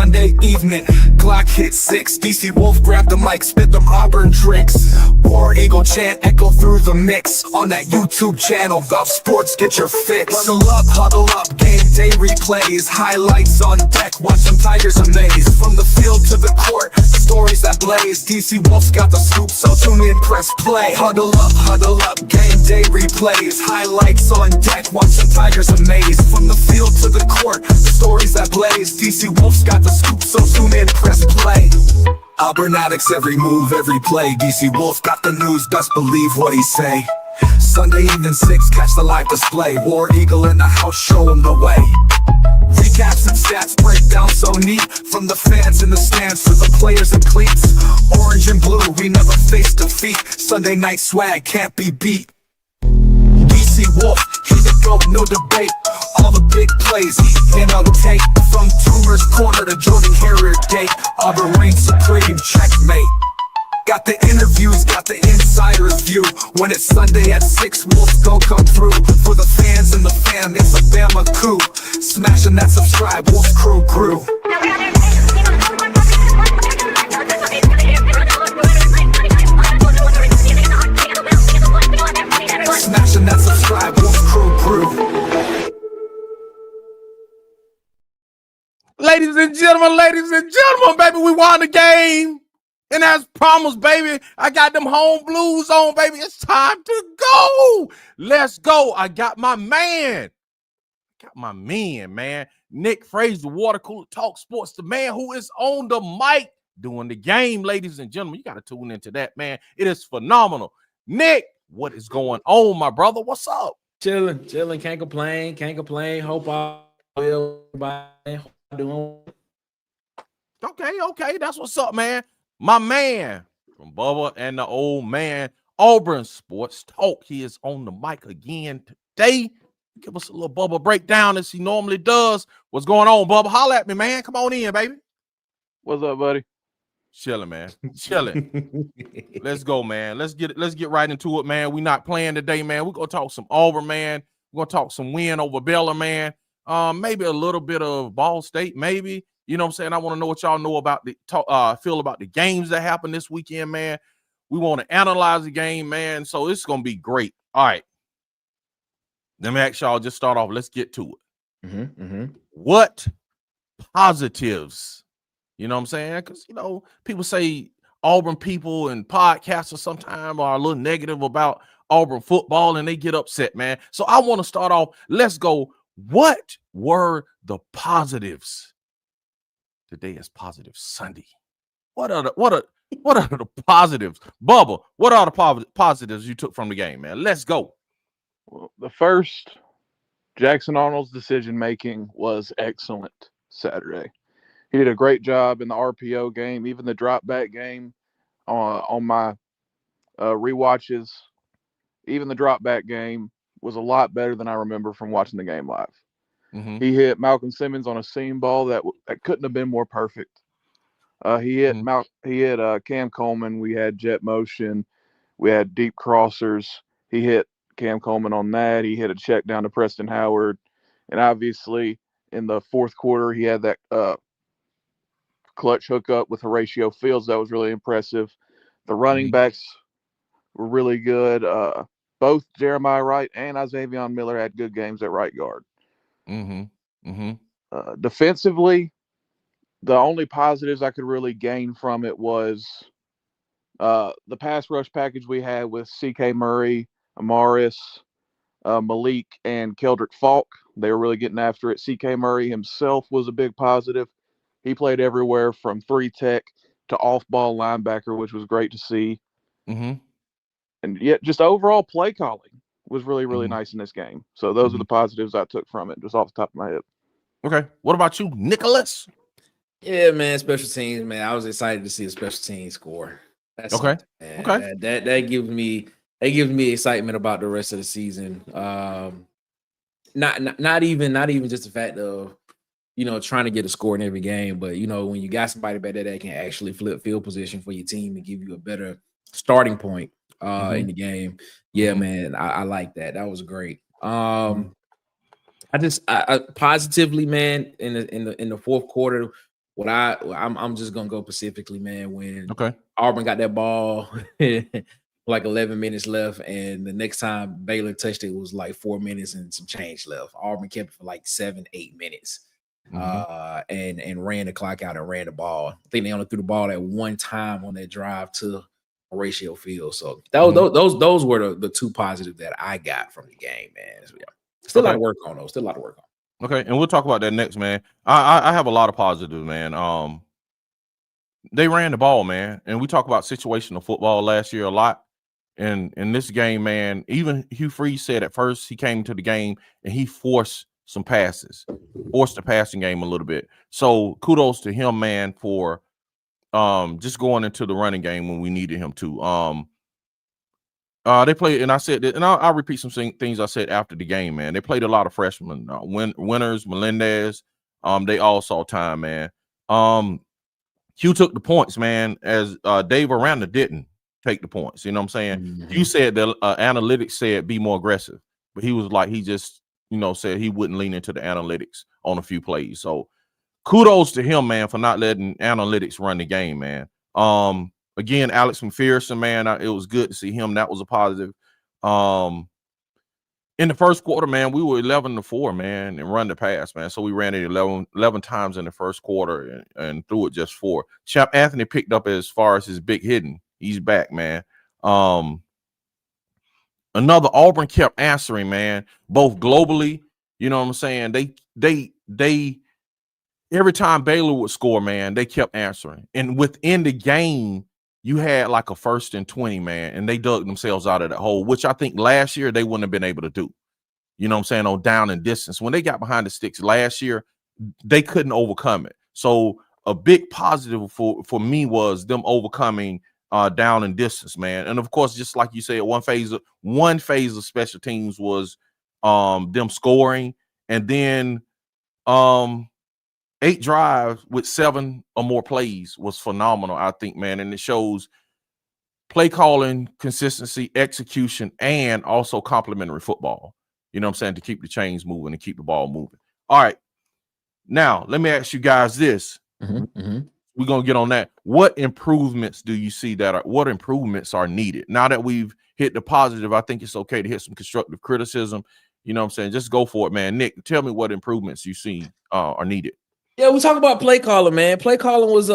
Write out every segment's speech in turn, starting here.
Sunday evening, Glock hit 6. DC Wolf grabbed the mic, spit them Auburn tricks. War Eagle chant echo through the mix. On that YouTube channel, Gov Sports, get your fix. Huddle up, game day replays. Highlights on deck, watch them Tigers amaze. From the field to the court, stories that blaze. DC Wolf's got the scoop, so tune in, press play. Huddle up, game day replays. Highlights on deck, watch them Tigers amaze. From the field to the court, the stories that blaze. DC Wolf's got the scoop, so tune in, press play. Auburn Addicts, every move, every play. DC Wolf got the news, best believe what he say. Sunday evening 6, catch the live display. War Eagle in the house, show him the way. Recaps and stats break down so neat. From the fans in the stands to the players in cleats. Orange and blue, we never face defeat. Sunday night swag can't be beat. DC Wolf, he the GOAT, no debate. All the big plays, in on tape. From Tumor's Corner to Jordan Harrier Gate. Auburn reigns supreme, checkmate. Got the interviews, got the insider's view. When it's Sunday at 6, Wolf's gon' come through. For the fans and the fam, it's a Bama coup. Smashing that subscribe, Wolf's crew grew. Smashing that subscribe, Wolf's crew grew. Ladies and gentlemen, baby, we won the game. And as promised, baby, I got them home blues on, baby. It's time to go. Let's go. I got my man. Man. Nick Fraser, Water Cooler Talk Sports, the man who is on the mic doing the game, ladies and gentlemen. You got to tune into that, man. It is phenomenal. Nick, what is going on, my brother? What's up? Chilling. Can't complain. Hope all will. Doing. Okay. That's what's up, man. My man from Bubba and the old man, Auburn Sports Talk. He is on the mic again today. Give us a little Bubba breakdown as he normally does. What's going on, Bubba? Holla at me, man. Come on in, baby. What's up, buddy? Chilling, man. Chilling. Let's go, man. Let's get right into it, man. We're not playing today, man. We're gonna talk some Auburn, man. We're gonna talk some win over Baylor, man. Maybe a little bit of Ball State, maybe. You know what I'm saying? I want to know what y'all know about feel about the games that happened this weekend, man. We want to analyze the game, man. So it's going to be great. All right. Let me ask y'all, just start off. Let's get to it. What positives, you know what I'm saying? Because, you know, people say Auburn people and podcasters sometimes are a little negative about Auburn football and they get upset, man. So I want to start off. Let's go. What were the positives? Today is Positive Sunday. What are the positives? Bubba, what are the positives you took from the game, man? Let's go. Well, the first, Jackson Arnold's decision making was excellent Saturday. He did a great job in the RPO game, even the drop back game on my rewatches. Even the drop back game was a lot better than I remember from watching the game live. He hit Malcolm Simmons on a seam ball that couldn't have been more perfect. He hit Cam Coleman. We had jet motion. We had deep crossers. He hit Cam Coleman on that. He hit a check down to Preston Howard. And obviously, in the fourth quarter, he had that clutch hookup with Horatio Fields. That was really impressive. The running backs were really good. Both Jeremiah Wright and Isaiah Miller had good games at right guard. Defensively, the only positives I could really gain from it was the pass rush package we had with C.K. Murray, Amaris, Malik, and Keldrick Falk. They were really getting after it. C.K. Murray himself was a big positive. He played everywhere from 3-tech to off-ball linebacker, which was great to see. And yet just overall play calling was really, really nice in this game. So those are the positives I took from it, just off the top of my head. Okay. What about you, Nicholas? Yeah, man, special teams, man. I was excited to see a special team score. That's okay. Okay. That gives me excitement about the rest of the season. Not even just the fact of, you know, trying to get a score in every game, but you know, when you got somebody back there that can actually flip field position for your team and give you a better starting point in the game. Yeah, man, I like that. That was great. I positively, man, in the fourth quarter, I'm just gonna go specifically, man. When Okay. Auburn got that ball, like 11 minutes left, and the next time Baylor touched it was like 4 minutes and some change left. Auburn kept it for like 7-8 minutes, and ran the clock out and ran the ball. I think they only threw the ball at one time on that drive to Horatio Field. So those were the two positives that I got from the game, man. So, yeah. Still a lot of work on those. Still a lot of work on. Okay, and we'll talk about that next, man. I have a lot of positives, man. They ran the ball, man, and we talk about situational football last year a lot. And in this game, man, even Hugh Freeze said at first he came to the game and he forced some passes, forced the passing game a little bit. So kudos to him, man, for just going into the running game when we needed him to. They played, and I said that, and I'll repeat some things I said after the game, man. They played a lot of freshmen, Winners, Melendez. They all saw time, man. Hugh took the points, man, as Dave Aranda didn't take the points. You know what I'm saying? You said that analytics said be more aggressive, but he was like, he just, said he wouldn't lean into the analytics on a few plays. So kudos to him, man, for not letting analytics run the game, man. Again, Alex McPherson, man, it was good to see him. That was a positive. In the first quarter, man, we were 11-4, man, and run the pass, man. So we ran it 11 times in the first quarter and threw it just 4. Champ Anthony picked up as far as his big hitting. He's back, man. Another Auburn kept answering, man, both globally. You know what I'm saying? They every time Baylor would score, man, they kept answering. And within the game, you had like a 1st and 20, man, and they dug themselves out of that hole, which I think last year they wouldn't have been able to do. You know what I'm saying? On down and distance. When they got behind the sticks last year, they couldn't overcome it. So a big positive for me was them overcoming down and distance, man. And of course, just like you said, one phase of special teams was them scoring, and then 8 drives with 7 or more plays was phenomenal, I think, man. And it shows play calling, consistency, execution, and also complementary football. You know what I'm saying? To keep the chains moving and keep the ball moving. All right. Now, let me ask you guys this. We're going to get on that. What improvements do you see what improvements are needed? Now that we've hit the positive, I think it's okay to hit some constructive criticism. You know what I'm saying? Just go for it, man. Nick, tell me what improvements you see are needed. Yeah, we talk about play calling, man. Play calling was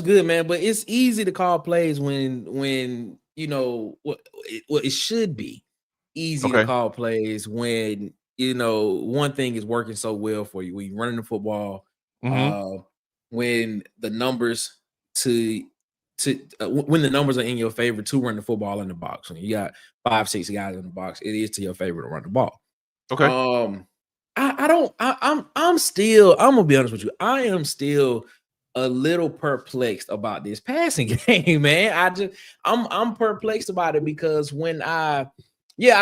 good, man. But it's easy to call plays when it should be easy to call plays when one thing is working so well for you when you're running the football. When the numbers when the numbers are in your favor to run the football in the box. When you got 5-6 guys in the box, it is to your favor to run the ball. Okay. I'm gonna be honest with you. I am still a little perplexed about this passing game, man. I'm perplexed about it because I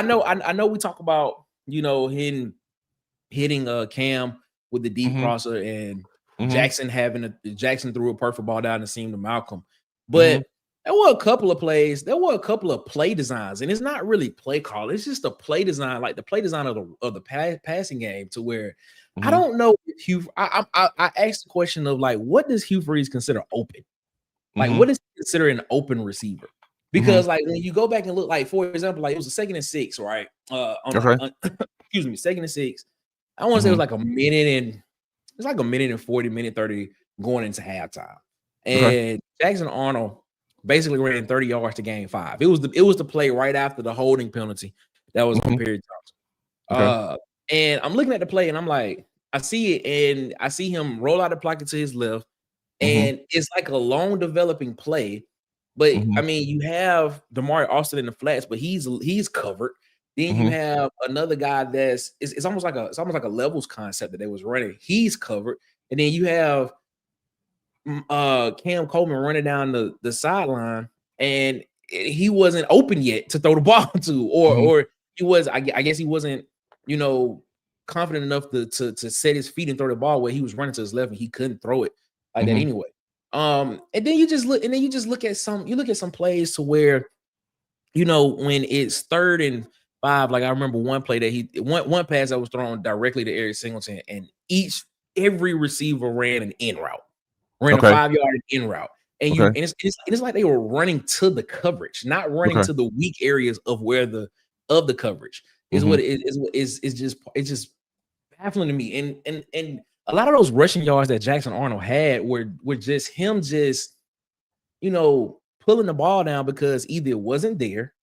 know we talk about hitting Cam with the deep crosser and Jackson Jackson threw a perfect ball down the seam to Malcolm, but there were a couple of plays. There were a couple of play designs, and it's not really play call. It's just a play design, like the play design of the passing game, to where I don't know if Hugh. I asked the question of like, what does Hugh Freeze consider open? Like, what is he consider an open receiver? Because like when you go back and look, like for example, like it was a 2nd and 6, right? Excuse me, 2nd and 6. I want to say it was like a minute and 40, minute 30 going into halftime, and Jackson Arnold basically ran 30 yards to gain 5. It was the play right after the holding penalty that was on Perry Thompson. And I'm looking at the play and I'm like, I see it, and I see him roll out the pocket to his left, and it's like a long developing play. But I mean, you have Damari Austin in the flats, but he's covered. Then you have another guy it's almost like a levels concept that they was running. He's covered, and then you have Cam Coleman running down the sideline, and he wasn't open yet to throw the ball to, or he was. I guess he wasn't, confident enough to set his feet and throw the ball where he was running to his left and he couldn't throw it like that anyway. And then you just look at some plays to where, when it's 3rd and 5, like I remember one play that one pass that was thrown directly to Eric Singleton, and every receiver ran an in route. ran a Okay. 5-yard in route. And Okay. it's like they were running to the coverage, not running Okay. to the weak areas of the coverage. Is what it is it's just baffling to me. And a lot of those rushing yards that Jackson Arnold had were just him pulling the ball down because either it wasn't there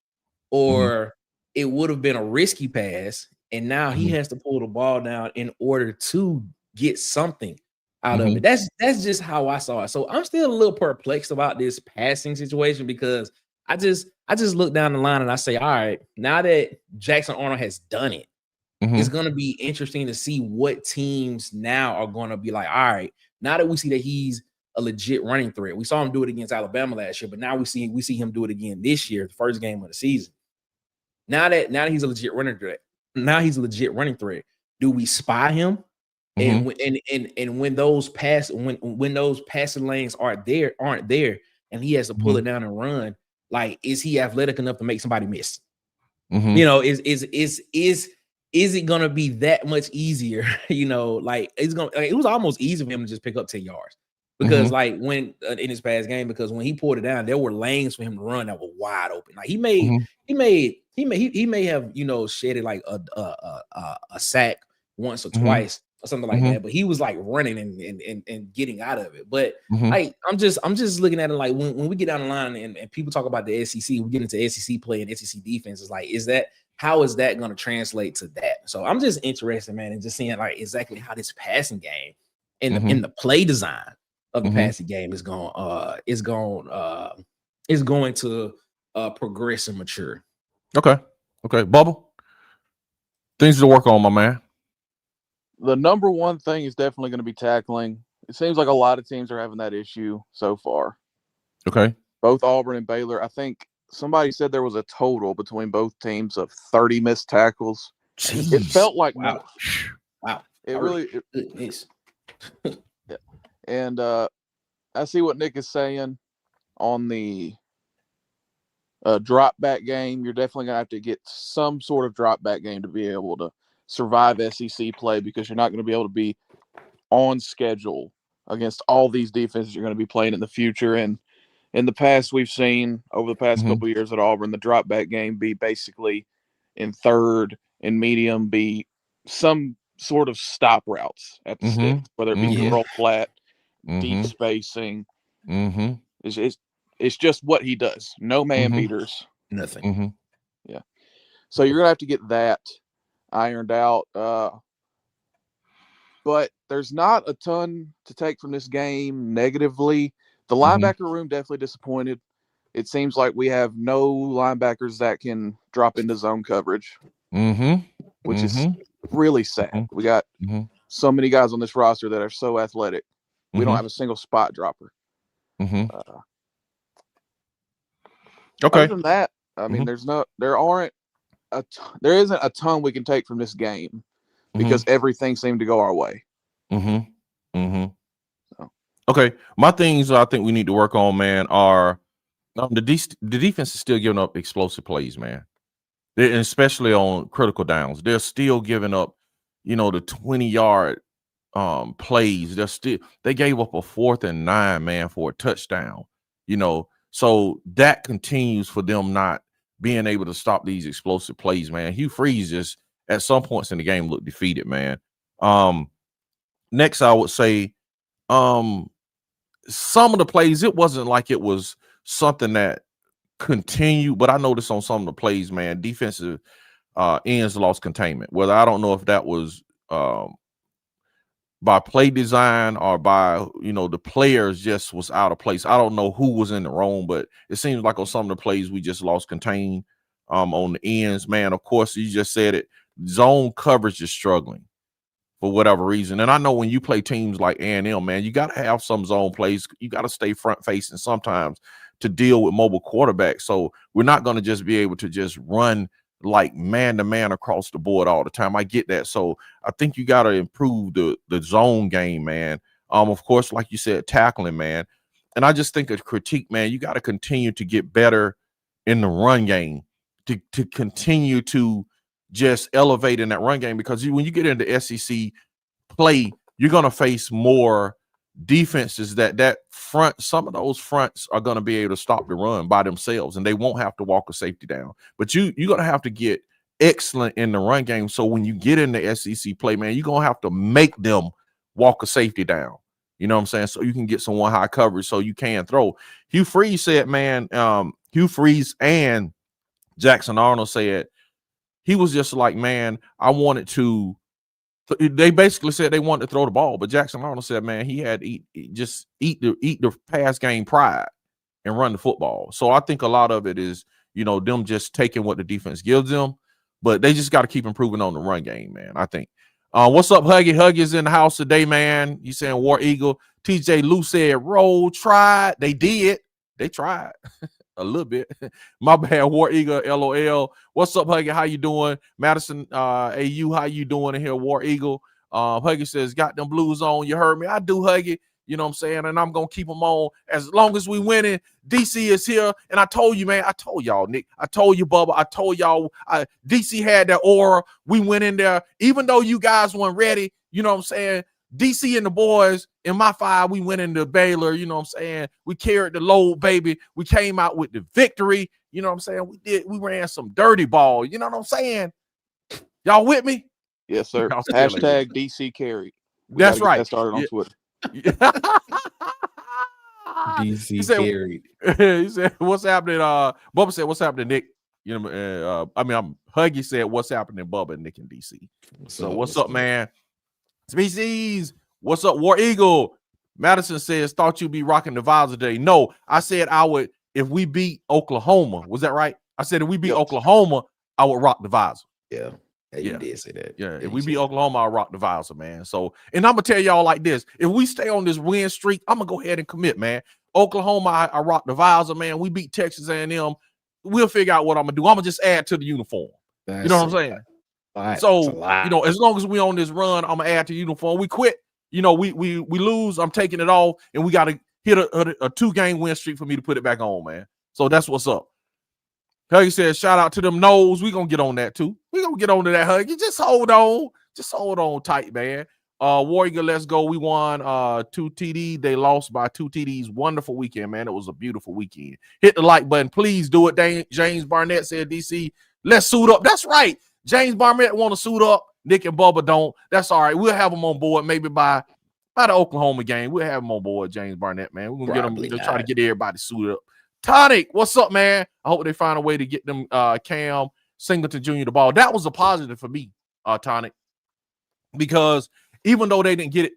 or it would have been a risky pass. And now he has to pull the ball down in order to get something out of it. That's just how I saw it. So I'm still a little perplexed about this passing situation because I just look down the line and I say, all right, now that Jackson Arnold has done it, it's going to be interesting to see what teams now are going to be like, all right, now that we see that he's a legit running threat. We saw him do it against Alabama last year, but now we see him do it again this year, the first game of the season. Now that he's a legit running threat, do we spy him? And when those passing lanes aren't there, and he has to pull it down and run, like, is he athletic enough to make somebody miss? Is it gonna be that much easier? It was almost easy for him to just pick up 10 yards because when in his past game, because when he pulled it down, there were lanes for him to run that were wide open. Like he may have shedded like a sack once or twice or something like that, but he was like running and getting out of it. But like I'm just looking at it like when we get down the line and people talk about the SEC, we get into SEC play and SEC defense. It's like, how is that going to translate to that? So I'm just interested, man, in just seeing like exactly how this passing game and in the play design of the passing game is going to progress and mature. Okay. Bubba, things to work on, my man. The number one thing is definitely going to be tackling. It seems like a lot of teams are having that issue so far. Okay. Both Auburn and Baylor. I think somebody said there was a total between both teams of 30 missed tackles. Jeez. It felt like wow. It really is. Yeah. And I see what Nick is saying on the drop back game. You're definitely gonna have to get some sort of drop back game to be able to survive SEC play, because you're not going to be able to be on schedule against all these defenses you're going to be playing in the future. And in the past, we've seen over the past couple of years at Auburn, the drop back game be basically in third and medium, be some sort of stop routes at the sticks, whether it be roll flat, deep spacing. It's just what he does. No man beaters. Nothing. Yeah. So you're going to have to get that ironed out. But there's not a ton to take from this game negatively. The linebacker room definitely disappointed. It seems like we have no linebackers that can drop into zone coverage, which is really sad. We got so many guys on this roster that are so athletic. We don't have a single spot dropper. Other than that, I mean, there isn't a ton we can take from this game because everything seemed to go our way. Okay, my things I think we need to work on, man, are the defense is still giving up explosive plays, man. And especially on critical downs. They're still giving up, the 20-yard plays. They gave up a 4th and 9, man, for a touchdown. So that continues for them not being able to stop these explosive plays, man. Hugh Freeze just at some points in the game looked defeated, man. Next, I would say some of the plays, it wasn't like it was something that continued, but I noticed on some of the plays, man, defensive ends lost containment. Whether I don't know if that was by play design or by, the players just was out of place. I don't know who was in the wrong, but it seems like on some of the plays we just lost contain on the ends, man. Of course, you just said it. Zone coverage is struggling for whatever reason. And I know when you play teams like A&M, man, you got to have some zone plays. You got to stay front facing sometimes to deal with mobile quarterbacks. So we're not going to just be able to just run like man-to-man across the board all the time. I get that. So I think you got to improve the zone game, man. Of course, like you said, tackling, man. And I just think a critique, man, you got to continue to get better in the run game to continue to just elevate in that run game, because when you get into SEC play, you're going to face more defenses that front, some of those fronts are going to be able to stop the run by themselves, and they won't have to walk a safety down. But you're going to have to get excellent in the run game. So when you get in the SEC play, man, you're going to have to make them walk a safety down. You know what I'm saying? So you can get some one high coverage so you can throw. Hugh Freeze said, man, Hugh Freeze and Jackson Arnold said he was just like, man, I wanted to. They basically said they wanted to throw the ball, but Jackson Arnold said, man, he had to eat the pass game pride and run the football. So I think a lot of it is, you know, them just taking what the defense gives them, but they just got to keep improving on the run game, man. I think. What's up, Huggy? Huggy's in the house today, man. You saying War Eagle? TJ Lou said roll, tried. They did. They tried a little bit. My bad, War Eagle, LOL. What's up, Huggy? How you doing? Madison AU, how you doing in here, War Eagle? Huggy says, got them blues on. You heard me. I do, Huggy. You know what I'm saying? And I'm going to keep them on as long as we winning. DC is here. And I told you, man, I told y'all, Nick. I told you, Bubba. I told y'all, DC had that aura. We went in there. Even though you guys weren't ready, you know what I'm saying? DC and the boys in my 5, we went into Baylor. You know what I'm saying? We carried the load, baby. We came out with the victory. You know what I'm saying? We ran some dirty ball. You know what I'm saying? Y'all with me? Yes, sir. Hashtag DC carried. That's right. That started on Twitter. DC carried. He said, "What's happening?" Bubba said, "What's happening, Nick?" You know, Huggy said, "What's happening, Bubba, Nick, and DC?" What's up, man? Species. What's up, War Eagle? Madison says, "Thought you'd be rocking the visor today." No, I said I would if we beat Oklahoma. Was that right? I said if we beat Oklahoma, I would rock the visor. Yeah. You did say that. Yeah, if we beat Oklahoma, I'll rock the visor, man. So, and I'm gonna tell y'all like this: if we stay on this win streak, I'm gonna go ahead and commit, man. Oklahoma, I rock the visor, man. We beat Texas A&M. We'll figure out what I'm gonna do. I'm gonna just add to the uniform. You know what I'm saying? So, you know, as long as we on this run, I'm gonna add to the uniform. We quit, you know, we lose. I'm taking it off, and we got to hit a 2-game win streak for me to put it back on, man. So that's what's up. Huggy says, shout out to them Noles. We're going to get on that too. We're going to get on to that, Huggy. Just hold on. Just hold on tight, man. Warrior, let's go. We won 2 TD. They lost by 2 TDs. Wonderful weekend, man. It was a beautiful weekend. Hit the like button. Please do it. James Barnett said, DC, let's suit up. That's right. James Barnett want to suit up. Nick and Bubba don't. That's all right. We'll have them on board maybe by the Oklahoma game. We'll have them on board, James Barnett, man. We're going to get them. Try to get everybody suited up. Tonic, what's up, man? I hope they find a way to get them Cam Singleton Jr. the ball. That was a positive for me, Tonic, because even though they didn't get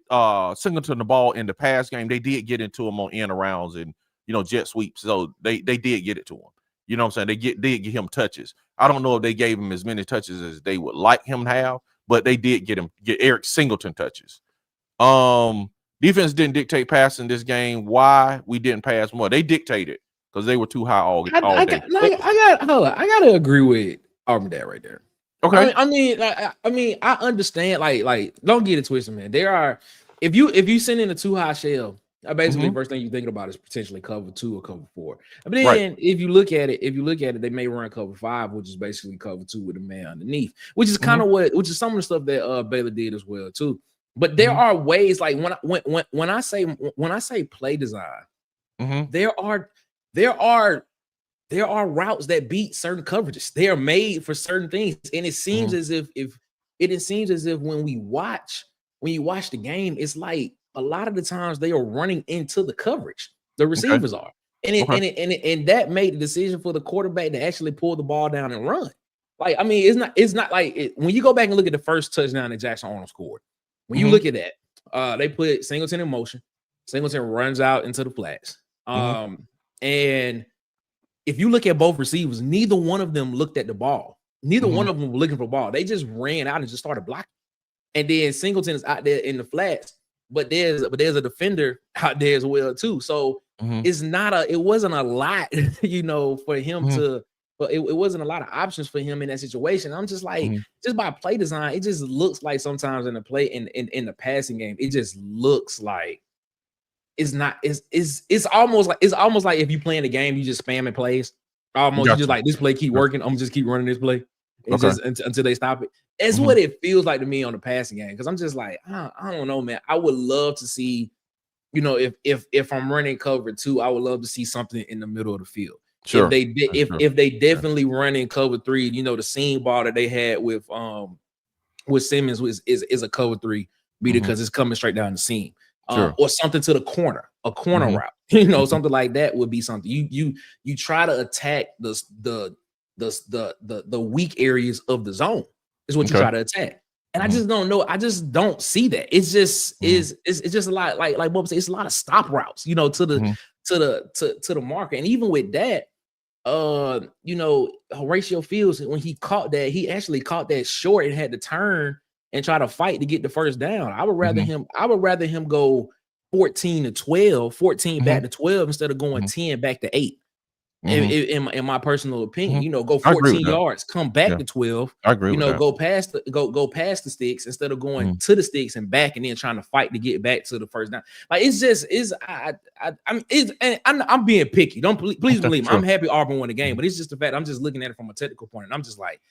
Singleton the ball in the pass game, they did get into him on end arounds and, you know, jet sweeps. So they did get it to him. You know what I'm saying? They did get him touches. I don't know if they gave him as many touches as they would like him to have, but they did get Eric Singleton touches. Defense didn't dictate passing this game. Why we didn't pass more? They dictated. Because they were too high all day. I gotta agree with Auburn Dad right there. Okay. I mean, I understand. Like, don't get it twisted, man. There are, if you send in a too high shell, basically first thing you're thinking about is potentially cover 2 or cover 4. But then if you look at it, they may run cover 5, which is basically cover 2 with a man underneath, which is kind of which is some of the stuff that Baylor did as well too. But there are ways, like when I say play design, there are routes that beat certain coverages. They are made for certain things, and it seems as if when you watch the game, it's like a lot of the times they are running into the coverage. The receivers are, and that made the decision for the quarterback to actually pull the ball down and run. Like, I mean, it's not like when you go back and look at the first touchdown that Jackson Arnold scored. When you look at that, they put Singleton in motion. Singleton runs out into the flats. And if you look at both receivers, neither one of them looked at the ball. Neither one of them were looking for the ball. They just ran out and just started blocking. And then Singleton is out there in the flats, but there's a defender out there as well too. So it wasn't a lot, you know, for him to. But it wasn't a lot of options for him in that situation. I'm just like, just by play design, it just looks like sometimes in the play in the passing game, it just looks like. It's almost like if you play in the game, you just spamming plays. You just like, this play keep working. I'm just keep running this play just until they stop it. It's what it feels like to me on the passing game. Because I'm just like, I don't know, man. I would love to see you know, if I'm running cover 2, I would love to see something in the middle of the field. Sure. If they definitely run in cover 3, you know, the seam ball that they had with Simmons is a cover 3 because it's coming straight down the seam. Or something to the corner, a corner route, you know, something like that would be something you try to attack the weak areas of the zone is what you try to attack. And I just don't know. I just don't see that. It's just it's just a lot like Bubba said, it's a lot of stop routes, you know, to the marker. And even with that, you know, Horatio Fields, when he caught that, he actually caught that short and had to turn and try to fight to get the first down. I would rather him go 14 to 12, 14 back to 12 instead of going 10 back to 8. In my personal opinion, you know, go 14 yards, come back to 12. I agree. You know, go past the sticks instead of going to the sticks and back and then trying to fight to get back to the first down. Like I'm being picky. Please believe me. I'm happy Auburn won the game, but it's just the fact I'm just looking at it from a technical point, and I'm just like,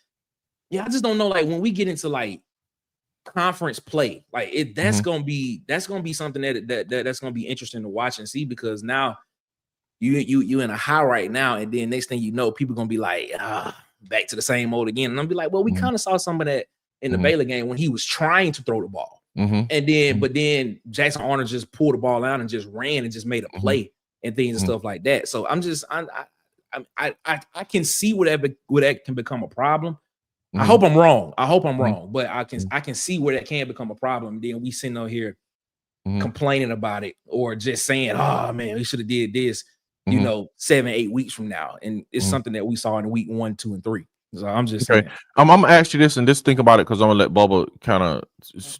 yeah, I just don't know. Like when we get into like conference play, like that's gonna be something that's gonna be interesting to watch and see, because now you in a high right now, and then next thing you know, people gonna be like, back to the same old again. And I'll be like, well, we kind of saw some of that in the Baylor game when he was trying to throw the ball. And then but then Jackson Arnold just pulled the ball out and just ran and just made a play and things and stuff like that. So I can see where that can become a problem. I hope I'm wrong. But I can see where that can become a problem. Then we sitting on here complaining about it, or just saying, oh man, we should have did this, you know, 7-8 weeks from now. And it's something that we saw in week 1, 2, and 3. So I'm just saying. I'm gonna ask you this and just think about it, because I'm gonna let Bubba kind of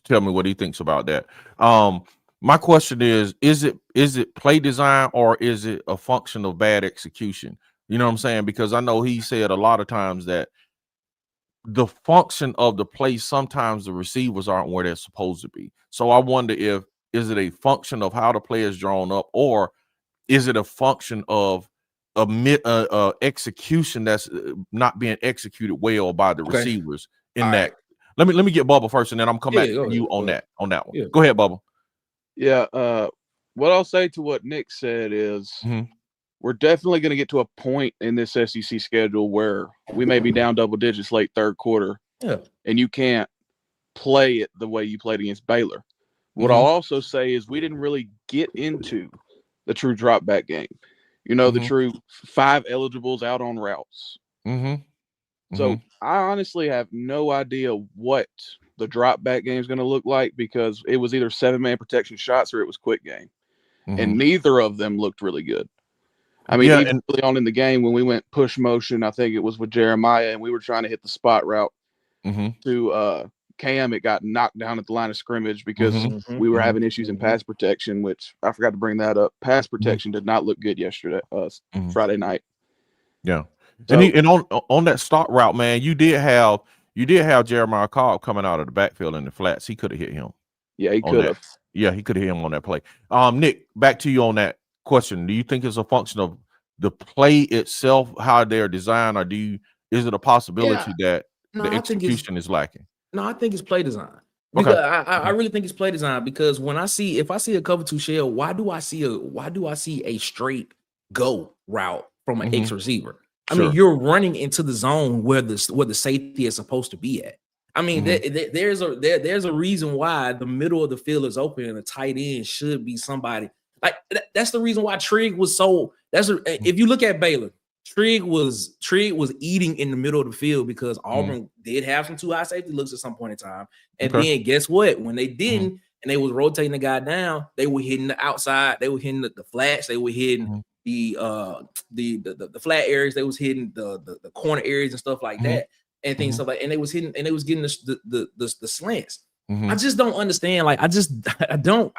tell me what he thinks about that. My question is it play design, or is it a function of bad execution? You know what I'm saying? Because I know he said a lot of times that the function of the play, sometimes the receivers aren't where they're supposed to be. So I wonder is it a function of how the play is drawn up, or is it a function of execution that's not being executed well by the receivers in that? Let me get Bubba first, and then I'm coming back to you on that one. Yeah. Go ahead, Bubba. Yeah. What I'll say to what Nick said is we're definitely going to get to a point in this SEC schedule where we may be down double digits late third quarter, and you can't play it the way you played against Baylor. What I'll also say is we didn't really get into the true drop back game. You know, the true 5 eligibles out on routes. So I honestly have no idea what the drop back game is going to look like, because it was either 7-man protection shots or it was quick game. And neither of them looked really good. I mean, even early on in the game when we went push motion, I think it was with Jeremiah, and we were trying to hit the spot route to Cam. It got knocked down at the line of scrimmage because we were having issues in pass protection, which I forgot to bring that up. Pass protection did not look good yesterday, Friday night. Yeah. So, and on that start route, man, you did have Jeremiah Cobb coming out of the backfield in the flats. He could have hit him. Yeah, he could have. Yeah, he could have hit him on that play. Nick, back to you on that question. Do you think it's a function of the play itself, how they're designed, or is it a possibility that the execution is lacking? No, I think it's play design. Because I really think it's play design, because if I see a cover 2 shell, why do I see a straight go route from an X receiver? I mean, you're running into the zone where the safety is supposed to be at. I mean, there's a reason why the middle of the field is open and a tight end should be somebody. Like that's the reason why Trigg was so. If you look at Baylor, Trigg was eating in the middle of the field, because Auburn did have some 2 high safety looks at some point in time, and then guess what? When they didn't, and they was rotating the guy down, they were hitting the outside, they were hitting the flats, they were hitting the flat areas, they was hitting the corner areas and stuff like that, and things stuff like, and they was hitting and they was getting the slants. I just don't understand. Like I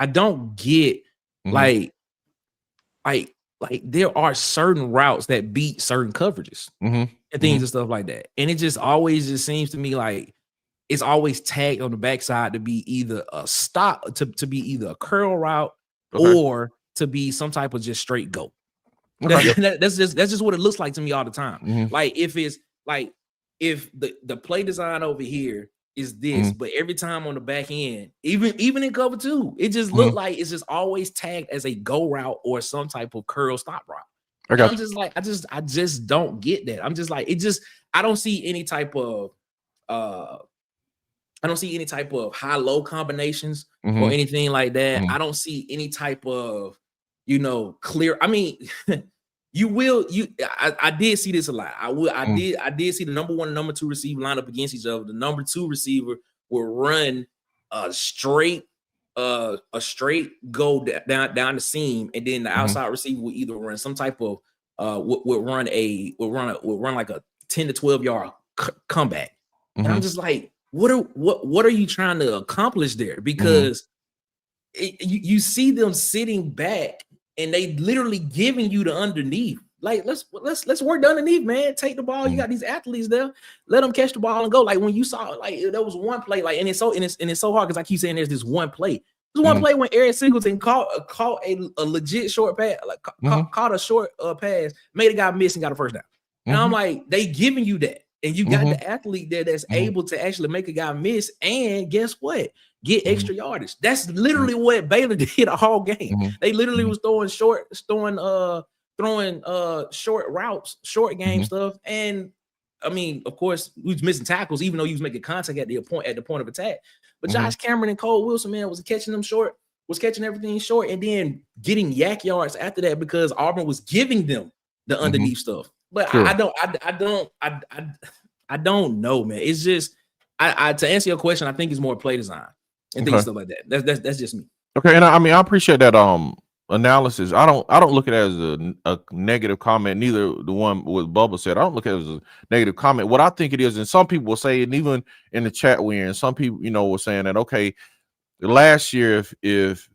don't get. Like there are certain routes that beat certain coverages and things and stuff like that. And it just always just seems to me like it's always tagged on the backside to be either a stop, to be either a curl route or to be some type of just straight go. That's just what it looks like to me all the time. Like if it's like, if the play design over here is this, but every time on the back end, even in cover 2, it just looked like it's just always tagged as a go route or some type of curl stop route. And I'm just like, I just don't get that. I'm just like, I don't see any type of high-low combinations or anything like that. I don't see any type of, clear. I mean, I did see this a lot. I did see the number 1 and number 2 receiver line up against each other. The number 2 receiver will run a straight go down the seam, and then the outside receiver will either run some type of will run like a 10 to 12 yard comeback. And I'm just like, what are you trying to accomplish there? Because you see them sitting back and they literally giving you the underneath. Like, let's work the underneath, man. Take the ball. You got these athletes there. Let them catch the ball and go. Like when you saw, like there was one play, like, and it's so hard because I keep saying there's this one play. There's one play when Eric Singleton caught a legit short pass, like caught a short pass, made a guy miss and got a first down. And I'm like, they giving you that. And you got the athlete there that's able to actually make a guy miss. And guess what? Get extra yardage. That's literally what Baylor did a whole game. They literally was throwing short routes, short game stuff. And I mean, of course, he was missing tackles, even though he was making contact at the point of attack. But Josh Cameron and Cole Wilson, man, was catching them short, was catching everything short, and then getting yak yards after that because Auburn was giving them the underneath stuff. But I don't know, man. It's just to answer your question, I think it's more play design and things stuff like that. That's just me. Okay, and I mean I appreciate that analysis. I don't look at it as a negative comment. Neither the one with Bubba said. I don't look at it as a negative comment. What I think it is, and some people will say, and even in the chat we're in, some people were saying that okay, last year if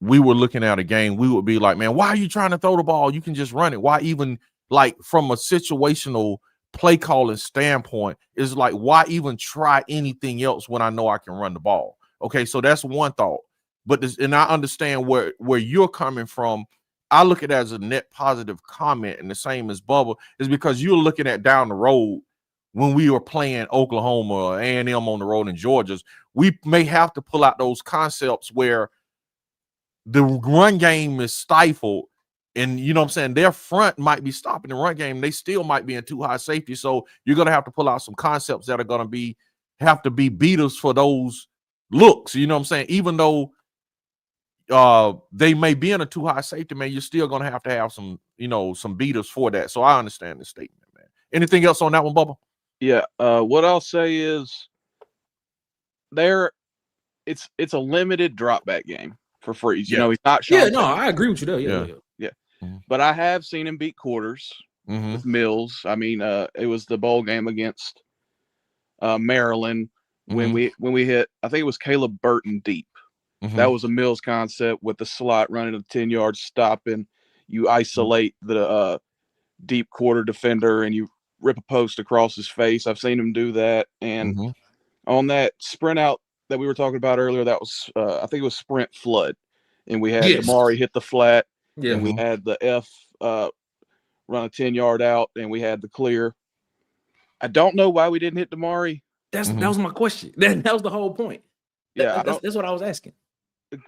we were looking at a game, we would be like, man, why are you trying to throw the ball? You can just run it. Why even, like, from a situational play calling standpoint, is like, why even try anything else when I know I can run the ball? Okay, so that's one thought. But and I understand where you're coming from. I look at it as a net positive comment, and the same as Bubba is because you're looking at down the road when we were playing Oklahoma or A&M on the road in Georgia. We may have to pull out those concepts where the run game is stifled, and you know what I'm saying, their front might be stopping the run game. They still might be in too high safety. So you're going to have to pull out some concepts that are going to have to be beaters for those looks. You know what I'm saying? Even though they may be in a too high safety, man, you're still going to have some, some beaters for that. So I understand the statement, man. Anything else on that one, Bubba? Yeah. What I'll say is it's a limited drop back game for Freeze. Yeah. He's not Sean. Yeah, no, I agree with you there. Yeah. But I have seen him beat quarters with Mills. I mean, it was the bowl game against Maryland when we hit, I think it was Caleb Burton deep. That was a Mills concept with the slot running a 10-yard stop, and you isolate the deep quarter defender and you rip a post across his face. I've seen him do that. And on that sprint out that we were talking about earlier, that was I think it was sprint flood, and we had Damari hit the flat, and we had the F run a 10-yard out, and we had the clear. I don't know why we didn't hit Damari. That was my question. That was the whole point. That's what I was asking.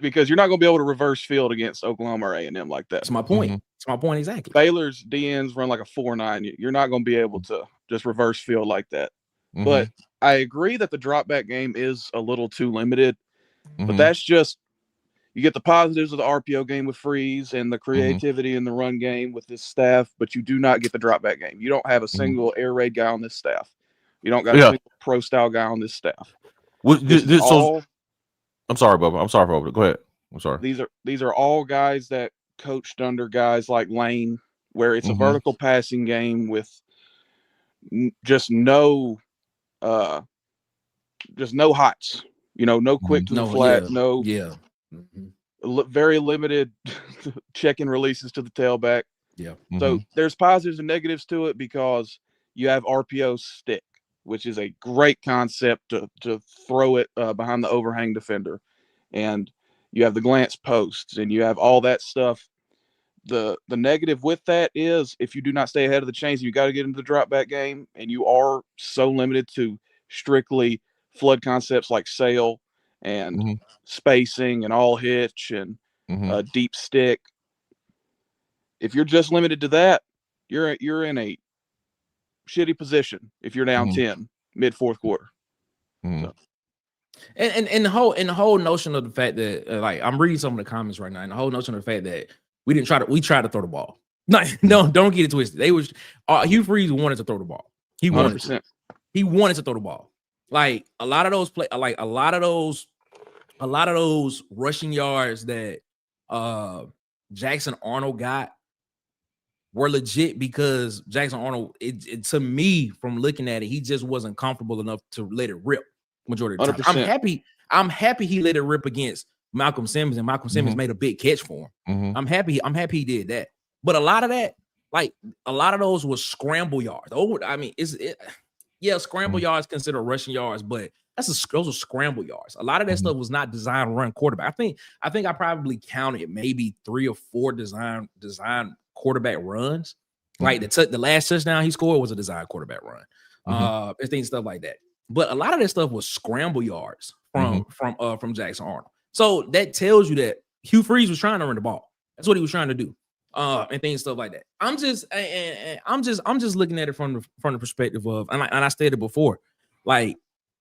Because you're not going to be able to reverse field against Oklahoma or A&M like that. That's my point. That's my point exactly. Baylor's DNs run like a 4.9. You're not going to be able to just reverse field like that. But I agree that the drop back game is a little too limited. But that's just, you get the positives of the RPO game with Freeze and the creativity in the run game with this staff, but you do not get the drop back game. You don't have a single air raid guy on this staff. You don't got a single pro style guy on this staff. I'm sorry, Bubba. I'm sorry, Bubba. Go ahead. I'm sorry. These are all guys that coached under guys like Lane, where it's a vertical passing game with just no hots. No quick to the flat. Very limited check and releases to the tailback. Yeah. So there's positives and negatives to it because you have RPO stick, which is a great concept to throw it behind the overhang defender. And you have the glance posts and you have all that stuff. The negative with that is if you do not stay ahead of the chains, you got to get into the drop back game, and you are so limited to strictly flood concepts like sail and spacing and all hitch and deep stick. If you're just limited to that, you're in a shitty position if you're down 10 mid fourth quarter. So. And the whole notion of the fact that like I'm reading some of the comments right now, and the whole notion of the fact that we tried to throw the ball. No, don't get it twisted. They was Hugh Freeze wanted to throw the ball. He wanted to. He wanted to throw the ball. Like a lot of those rushing yards that Jackson Arnold got were legit because Jackson Arnold, to me, from looking at it, he just wasn't comfortable enough to let it rip majority of the time. 100%. I'm happy he let it rip against Malcolm Simmons, and Malcolm Simmons made a big catch for him. I'm happy he did that. But a lot of that, like a lot of those was scramble yards. Oh, I mean, scramble yards considered rushing yards, but those are scramble yards. A lot of that stuff was not designed to run quarterback. I think I probably counted maybe 3 or 4 design quarterback runs. Like the last touchdown he scored was a design quarterback run. And things, stuff like that. But a lot of that stuff was scramble yards from Jackson Arnold. So that tells you that Hugh Freeze was trying to run the ball. That's what he was trying to do. And things, stuff like that. I'm just looking at it from the perspective of, and I stated it before, like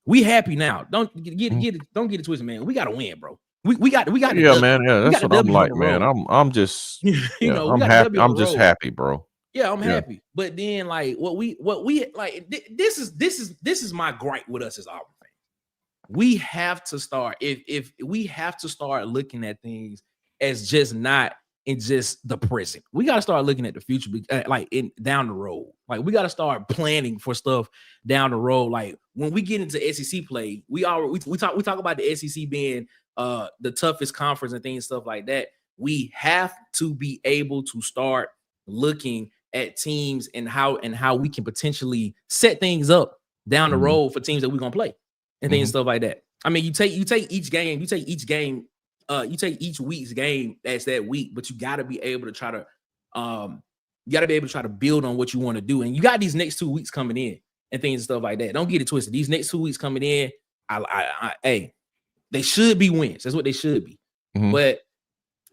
we happy now. Don't get it twisted, man. We gotta win, bro. We got yeah, man. Yeah, that's what I'm like, man. I'm just I'm happy. I'm just happy, bro. Yeah, I'm happy. But then like what we like this is my gripe with us as Auburn fans. We have to start if we have to start looking at things as just not in just the present. We got to start looking at the future, like down the road. Like we got to start planning for stuff down the road. Like when we get into SEC play, we talk about the SEC being the toughest conference and things, stuff like that. We have to be able to start looking at teams and how we can potentially set things up down the road for teams that we're gonna play and things, stuff like that. I mean, you take each week's game as that week, but you got to be able to try to build on what you want to do. And you got these next 2 weeks coming in and things and stuff like that. Don't get it twisted. These next 2 weeks coming in, hey, they should be wins. That's what they should be. But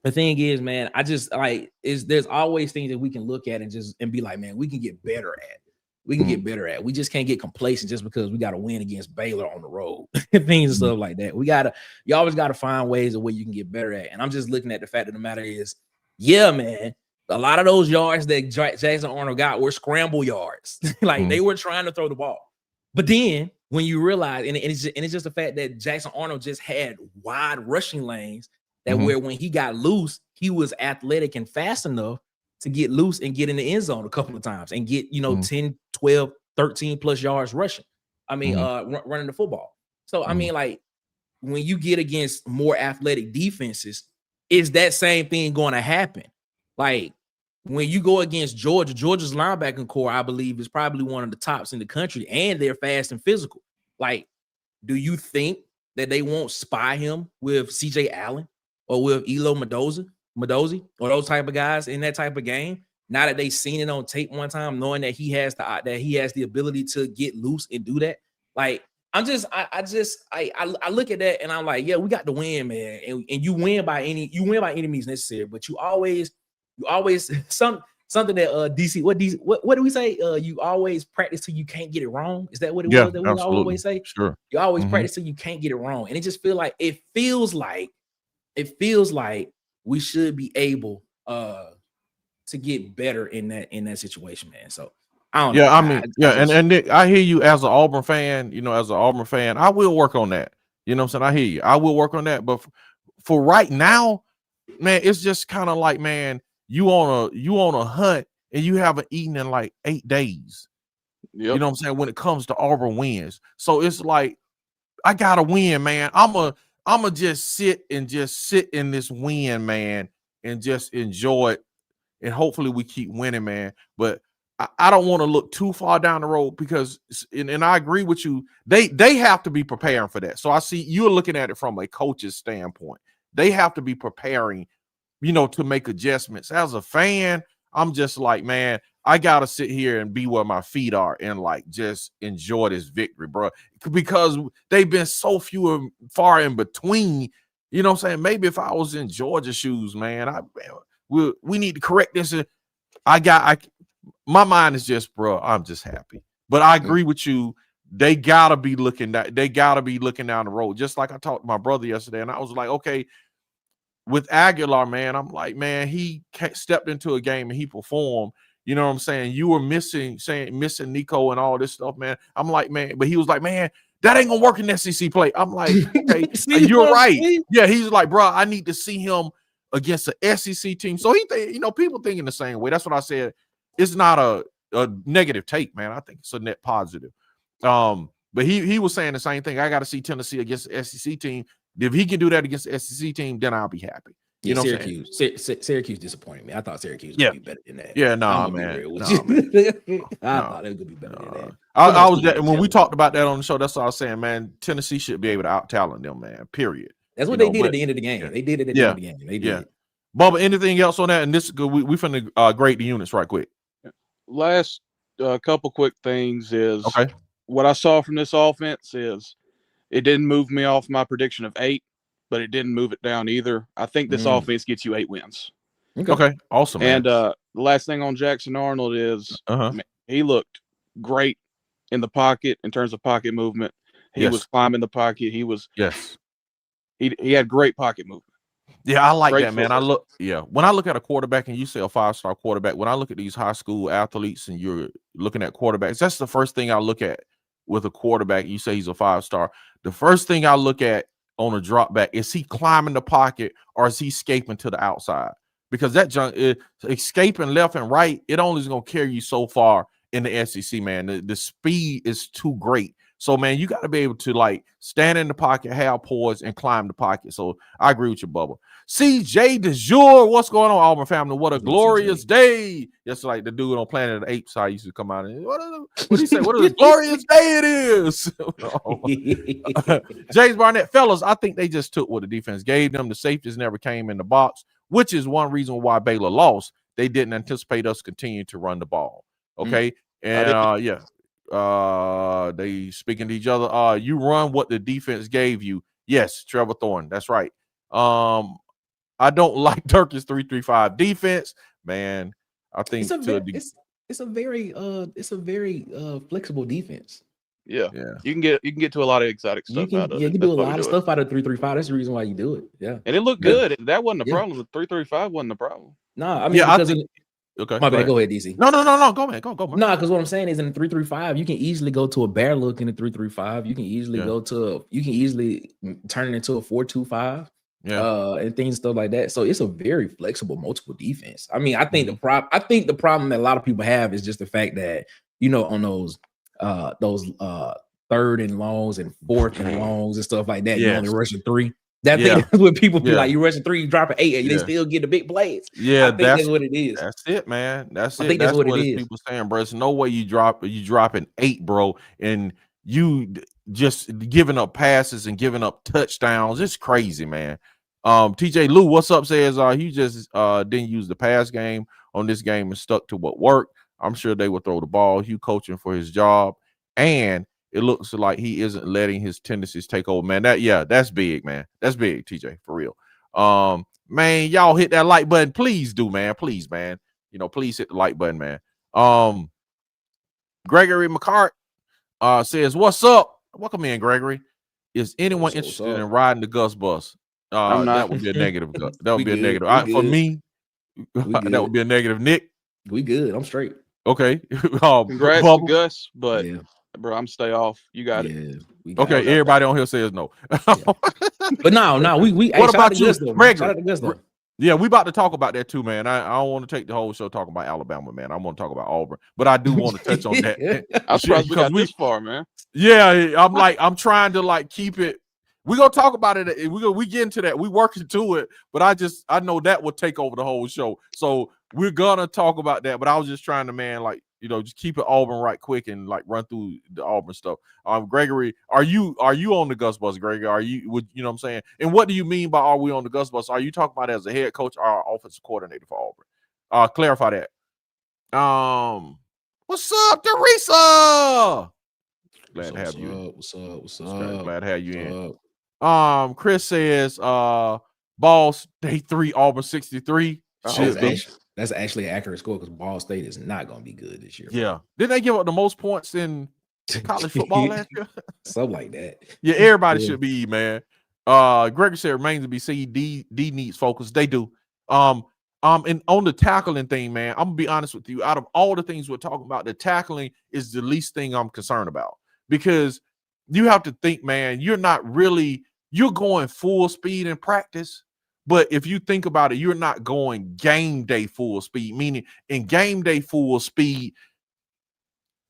the thing is, man, I just there's always things that we can look at and be like, man, we can get better at. We can get better at. We just can't get complacent just because we got to win against Baylor on the road and things and stuff like that. You always got to find ways of where you can get better at. And I'm just looking at the fact of the matter is, yeah, man, a lot of those yards that Jackson Arnold got were scramble yards. Like they were trying to throw the ball. But then when you realize, and it's just the fact that Jackson Arnold just had wide rushing lanes that where when he got loose, he was athletic and fast enough to get loose and get in the end zone a couple of times and get, 10, 12, 13 plus yards rushing. I mean, running the football. So, I mean, like when you get against more athletic defenses, is that same thing going to happen? Like when you go against Georgia's linebacking core, I believe is probably one of the tops in the country, and they're fast and physical. Like, do you think that they won't spy him with CJ Allen or with Elo Madozi or those type of guys in that type of game? Now that they've seen it on tape one time, knowing that he has the ability to get loose and do that. Like I look at that and I'm like, yeah, we got to win, man. And you win by any means necessary. But you always something that DC what do we say? You always practice till you can't get it wrong. Is that what it was that we always say? Sure. You always practice till you can't get it wrong. And it just feels like we should be able to get better in that situation, man. So I don't know. I mean, and Nick, I hear you as an Auburn fan. I will work on that. You know what I'm saying? I hear you. I will work on that. But for right now, man, it's just kind of like, man, you on a hunt and you haven't eaten in like 8 days. Yep. You know what I'm saying? When it comes to Auburn wins. So it's like, I gotta win, man. I'ma just sit in this win, man, and just enjoy it. And hopefully we keep winning, man. But I don't want to look too far down the road because, and I agree with you, they have to be preparing for that. So I see you're looking at it from a coach's standpoint. They have to be preparing, to make adjustments. As a fan, I'm just like, man, I gotta sit here and be where my feet are and like just enjoy this victory, bro. Because they've been so few and far in between. You know what I'm saying? Maybe if I was in Georgia shoes, man, we need to correct this. My mind is just, bro, I'm just happy. But I agree with you. They gotta be looking down the road. Just like I talked to my brother yesterday, and I was like, okay, with Aguilar, man, I'm like, man, he stepped into a game and he performed. You know what I'm saying? You were missing Nico and all this stuff, man. I'm like, man, but he was like, man, that ain't gonna work in SEC play. I'm like, okay, you're right. Yeah, he's like, bro, I need to see him against an SEC team. So people thinking the same way. That's what I said. It's not a negative take, man. I think it's a net positive. But he was saying the same thing. I got to see Tennessee against the SEC team. If he can do that against the SEC team, then I'll be happy. You know Syracuse disappointed me. I thought Syracuse would be better than that. Yeah, man. I thought it could be better than that. I was when we talked about that on the show. That's what I was saying, man. Tennessee should be able to out talent them, man. Period. That's what they did at the end of the game. They did it at the end of the game. They did. Yeah. Bubba, anything else on that? And this we finna grade the units right quick. Last couple quick things is okay. What I saw from this offense is it didn't move me off my prediction of 8, but it didn't move it down either. I think this offense gets you 8 wins. Okay. Awesome. And man. The last thing on Jackson Arnold is man, he looked great in the pocket in terms of pocket movement. He was climbing the pocket. He had great pocket movement. Yeah, I like great that, man. When I look at a quarterback and you say a 5-star quarterback, when I look at these high school athletes and you're looking at quarterbacks, that's the first thing I look at with a quarterback. You say he's a 5-star. The first thing I look at on a drop back, is he climbing the pocket or is he escaping to the outside? Because that junk is escaping left and right. It only is going to carry you so far in the SEC, man. The speed is too great. So, man, you got to be able to like stand in the pocket, have poise, and climb the pocket. So I agree with you, Bubba. CJ de jour, what's going on, Auburn family? What a glorious day. Just like the dude on Planet of the Apes, I used to come out and what did he say? What a glorious day it is. James Barnett, fellas, I think they just took what the defense gave them. The safeties never came in the box, which is one reason why Baylor lost. They didn't anticipate us continuing to run the ball. Okay. And they speaking to each other. You run what the defense gave you. Yes, Trevor Thorne. That's right. I don't like Turkey's 3-3-5 defense, man. I think it's a very flexible defense. Yeah. You can get to a lot of exotic stuff out of it. You can do a lot of stuff out of 3-3-5. That's the reason why you do it. Yeah. And it looked good. That wasn't the problem. The 3-3-5 wasn't the problem. No, I mean, okay. My bad. Go ahead, DC. No. Go, man. Go. Man. No, because what I'm saying is in the 3-3-5, you can easily go to a bear look in the 3-3-5. You can easily turn it into a 4-2-5. Yeah. And things stuff like that. So it's a very flexible, multiple defense. I mean, I think the problem that a lot of people have is just the fact that, on those 3rd and longs and 4th and longs and stuff like that, you're only rushing 3. That's what people be like, you rushing 3, you dropping 8, and they still get the big plays. Yeah, that's what it is. That's it, man. That's it. That's what it is. People saying, bro. There's no way you dropping 8, bro, and you just giving up passes and giving up touchdowns. It's crazy, man. TJ Lou, what's up? Says he just didn't use the pass game on this game and stuck to what worked. I'm sure they will throw the ball. Hugh coaching for his job, and it looks like he isn't letting his tendencies take over, man. That's big, man. That's big, TJ, for real. Man, y'all hit that like button. Please do, man. Please, man. Please hit the like button, man. Gregory McCart says, what's up? Welcome in, Gregory. Is anyone interested in riding the Gus bus? That would be a negative. That would be a negative. For me, that would be a negative. Nick, we good. I'm straight. Okay. Congrats to Gus, but bro, I'm stay off. You got it. Okay, everybody on here says no. But no, we. What about you, Gregory? Yeah, we about to talk about that too, man. I don't want to take the whole show talking about Alabama, man. I want to talk about Auburn, but I do want to touch on that. I'm surprised we got this far, man. Yeah, I'm trying to keep it. We're gonna talk about it. We get into that. We working to it, but I know that will take over the whole show. So we're gonna talk about that. But I was just trying to, just keep it Auburn right quick and run through the Auburn stuff. Gregory, are you on the Gus bus, Gregory? Are you? You know what I'm saying? And what do you mean by are we on the Gus bus? Are you talking about as a head coach or offensive coordinator for Auburn? Clarify that. What's up, Teresa? Glad to have you. What's up? Glad to have you in. Chris says, Ball State 3, Auburn 63. That's actually an accurate score because Ball State is not going to be good this year. Yeah. Didn't they give up the most points in college football last year? Something like that. Yeah, everybody should be, man. Gregory said remains to be seen. D needs focus. They do. And on the tackling thing, man, I'm gonna be honest with you. Out of all the things we're talking about, the tackling is the least thing I'm concerned about, because you have to think, man, you're going full speed in practice. But if you think about it, you're not going game day full speed, meaning in game day full speed,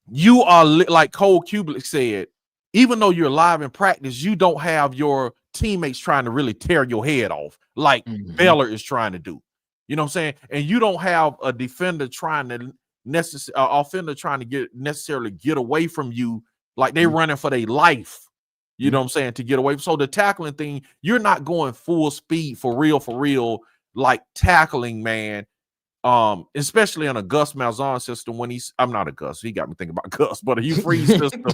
you are like Cole Kublik said, even though you're live in practice, you don't have your teammates trying to really tear your head off like Baylor is trying to do. You know what I'm saying? And you don't have a defender trying to necessarily get away from you like they're running for their life. You know what I'm saying? To get away. So the tackling thing, you're not going full speed for real, like tackling, man. Especially in a Gus Malzahn system when I'm not a Gus. He got me thinking about Gus, but a Hugh Freeze system.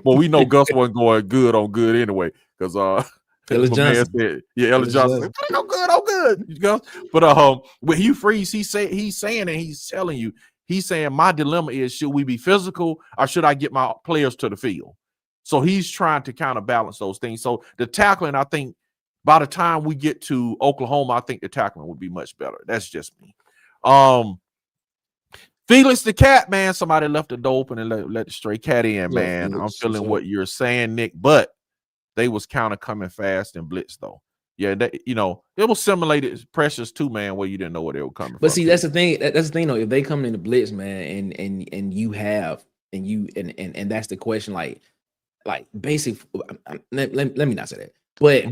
Well, we know Gus wasn't going good on good anyway, because Ellis Johnson said, Ellis Johnson said, on good. But with Hugh Freeze, he's telling you, he's saying my dilemma is, should we be physical or should I get my players to the field? So he's trying to kind of balance those things. So the tackling, I think by the time we get to Oklahoma, I think the tackling would be much better. That's just me. Felix the cat, man. Somebody left the door open and let the stray cat in, man. I'm feeling what you're saying, Nick, but they was kind of coming fast and blitz though. Yeah, it was simulated pressures too, man, where you didn't know where they were coming from. But see, that's the thing. That's the thing, though. If they come in the blitz, man, and you have and that's the question, like basic. Let me not say that, but.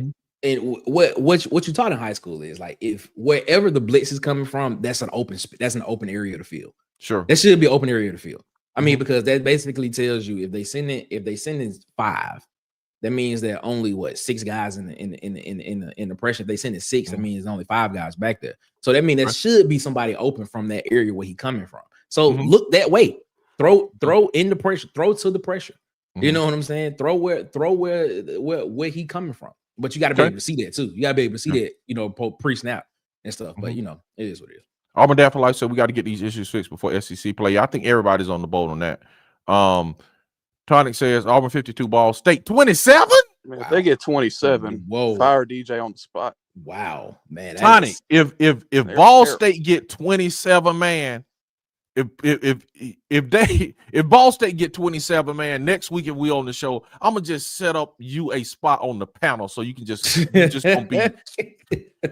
And what you taught in high school is like, if wherever the blitz is coming from, that's an open area of the field. Sure, that should be an open area of the field. I mean, because that basically tells you if they send in 5, that means that only 6 guys in the pressure. If they send in 6, that means there's only 5 guys back there. So that means there should be somebody open from that area where he's coming from. So look that way. Throw in the pressure. Throw to the pressure. You know what I'm saying? Throw where he coming from. But you got to be able to see that too. You got to be able to see that, pre-snap and stuff. But it is what it is. Auburn Dad for Life said we got to get these issues fixed before SEC play. I think everybody's on the boat on that. Tonic says Auburn 52, Ball State 27. Man, if they get 27, fire DJ on the spot. Wow, man. Tonic, if Ball State get 27, man. If Ball State get 27, man, next week if we on the show, I'm gonna just set up you a spot on the panel so you can you're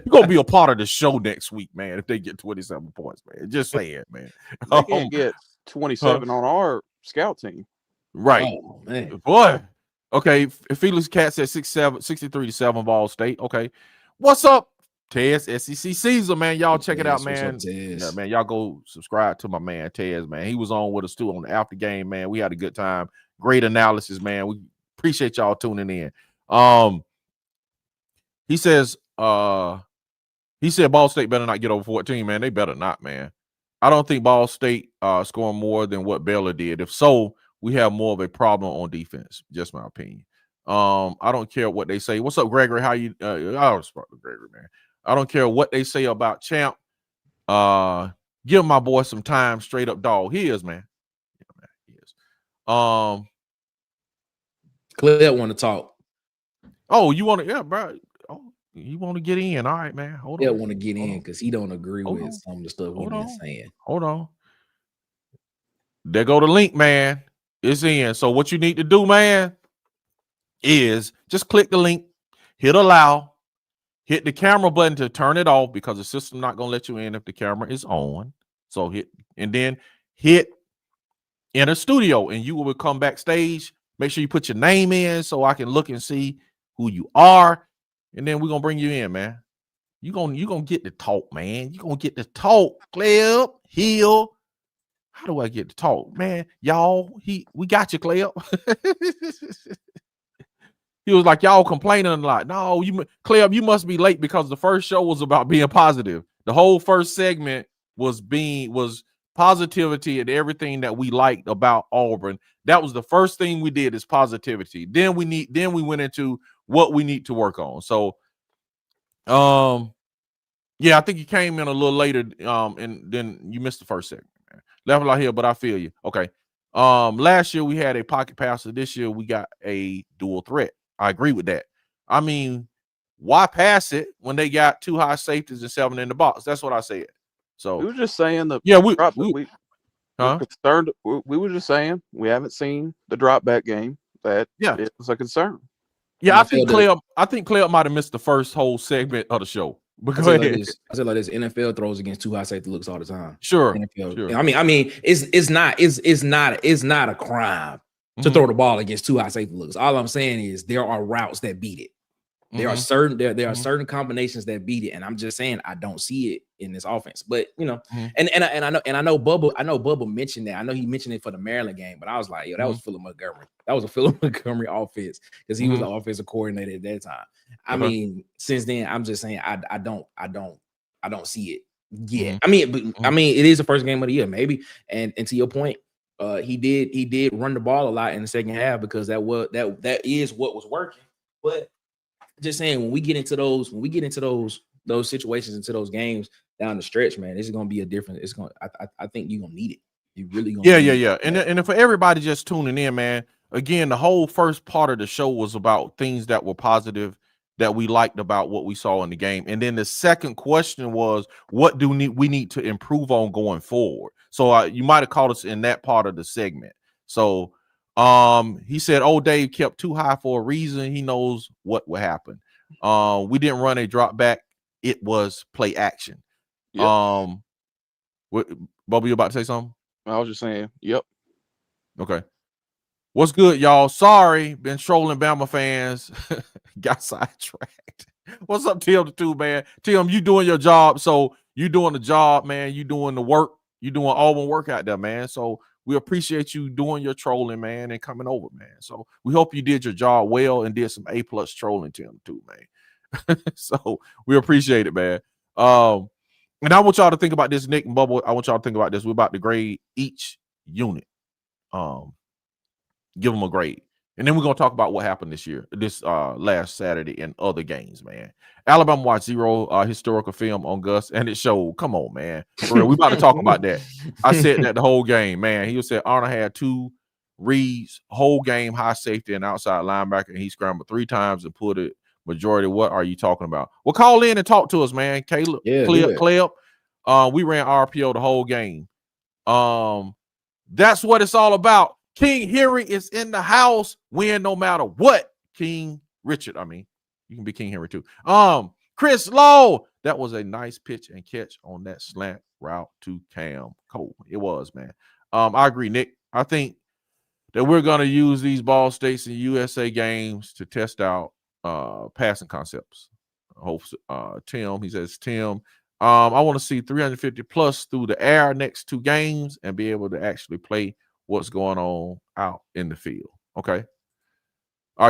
gonna be a part of the show next week, man. If they get 27 points, man, just say it, man. They can't get 27 on our scout team, right? Oh, man. Boy, okay. Felix Cat said 63-7 Ball State. Okay, what's up? Tez, SEC season, man. Y'all check it out, man. Yeah, man, y'all go subscribe to my man Tez, man. He was on with us too on the after game, man. We had a good time. Great analysis, man. We appreciate y'all tuning in. He said Ball State better not get over 14, man. They better not, man. I don't think Ball State scoring more than what Baylor did. If so, we have more of a problem on defense. Just my opinion. I don't care what they say. What's up, Gregory? How you? I respect Gregory, man. I don't care what they say about Champ. Give my boy some time, straight up dog. He is, man. Yeah, man, he is. Claire want to talk. Oh, you want to? Yeah, bro. Oh, you want to get in? All right, man. Hold on. Yeah, want to get in because he don't agree with some of the stuff we've been saying. Hold on. There go the link, man. It's in. So what you need to do, man, is just click the link, hit allow. Hit the camera button to turn it off because the system not going to let you in if the camera is on. So then hit enter studio and you will come backstage. Make sure you put your name in so I can look and see who you are. And then we're going to bring you in, man. You're going to get the talk, man. You're going to get the talk. Clip, Hill. How do I get the talk, man? Y'all, we got you, Clip. He was like, y'all complaining a lot. No, Cleb, you must be late because the first show was about being positive. The whole first segment was positivity and everything that we liked about Auburn. That was the first thing we did, is positivity. Then we went into what we need to work on. So yeah, I think you came in a little later, and then you missed the first segment. Level out here, but I feel you. Okay. Last year we had a pocket passer. This year we got a dual threat. I agree with that. I mean, why pass it when they got 2 high safeties and 7 in the box? That's what I said. So We were just saying the yeah, we're huh? concerned. We were just saying we haven't seen the drop back game. That Yeah, is a concern. yeah. NFL I think Clay might have missed the first whole segment of the show. But I go say ahead. like this. I say like this. NFL throws against 2 high safety looks all the time. Sure. NFL. Sure. I mean, it's not a crime to throw the ball against 2 high safety looks. All I'm saying is there are routes that beat it. There are certain combinations that beat it, and I'm just saying I don't see it in this offense. But you know, and I know Bubba mentioned that. I know he mentioned it for the Maryland game, but I was like, yo, that was Philip Montgomery. That was a Philip Montgomery offense because he was the offensive coordinator at that time. I mean, since then, I'm just saying I don't see it yet. I mean, it is the first game of the year, maybe. And to your point, he did run the ball a lot in the second half because that is what was working. But just saying, when we get into those situations, into those games down the stretch, man, this is gonna be a different. It's gonna. I think you're gonna need it. You really gonna. Yeah. And for everybody just tuning in, man. Again, the whole first part of the show was about things that were positive that we liked about what we saw in the game, and then the second question was, what do we need to improve on going forward? So you might have caught us in that part of the segment. So he said, "Oh, Dave kept too high for a reason. He knows what will happen. We didn't run a drop back. It was play action." Yep. What, Bubba, you about to say something? I was just saying, yep. Okay. What's good, y'all? Sorry, been trolling Bama fans. Got sidetracked. What's up, Tim, the two, man? Tim, you doing your job. So you doing the job, man. You doing the work. You doing Auburn work out there, man. So we appreciate you doing your trolling, man, and coming over, man. So we hope you did your job well and did some A+ trolling, Tim, too, man. So we appreciate it, man. And I want y'all to think about this, Nick and Bubba. I want y'all to think about this. We're about to grade each unit. Give them a grade. And then we're going to talk about what happened this last Saturday and other games, man. Alabama watched 0 historical film on Gus, and it showed. Come on, man. For real, we about to talk about that. I said that the whole game, man. He said Arnold had 2 reads, whole game, high safety and outside linebacker, and he scrambled 3 times and put it majority. What are you talking about? Well, call in and talk to us, man. Caleb, Clip. We ran RPO the whole game. That's what it's all about. King Henry is in the house. Win no matter what. King Richard. I mean, you can be King Henry too. Chris Lowe. That was a nice pitch and catch on that slant route to Cam Cole. It was, man. I agree, Nick. I think that we're gonna use these Ball States and USA games to test out passing concepts. Tim, he says, Tim, I want to see 350 plus through the air next 2 games and be able to actually play what's going on out in the field. Okay.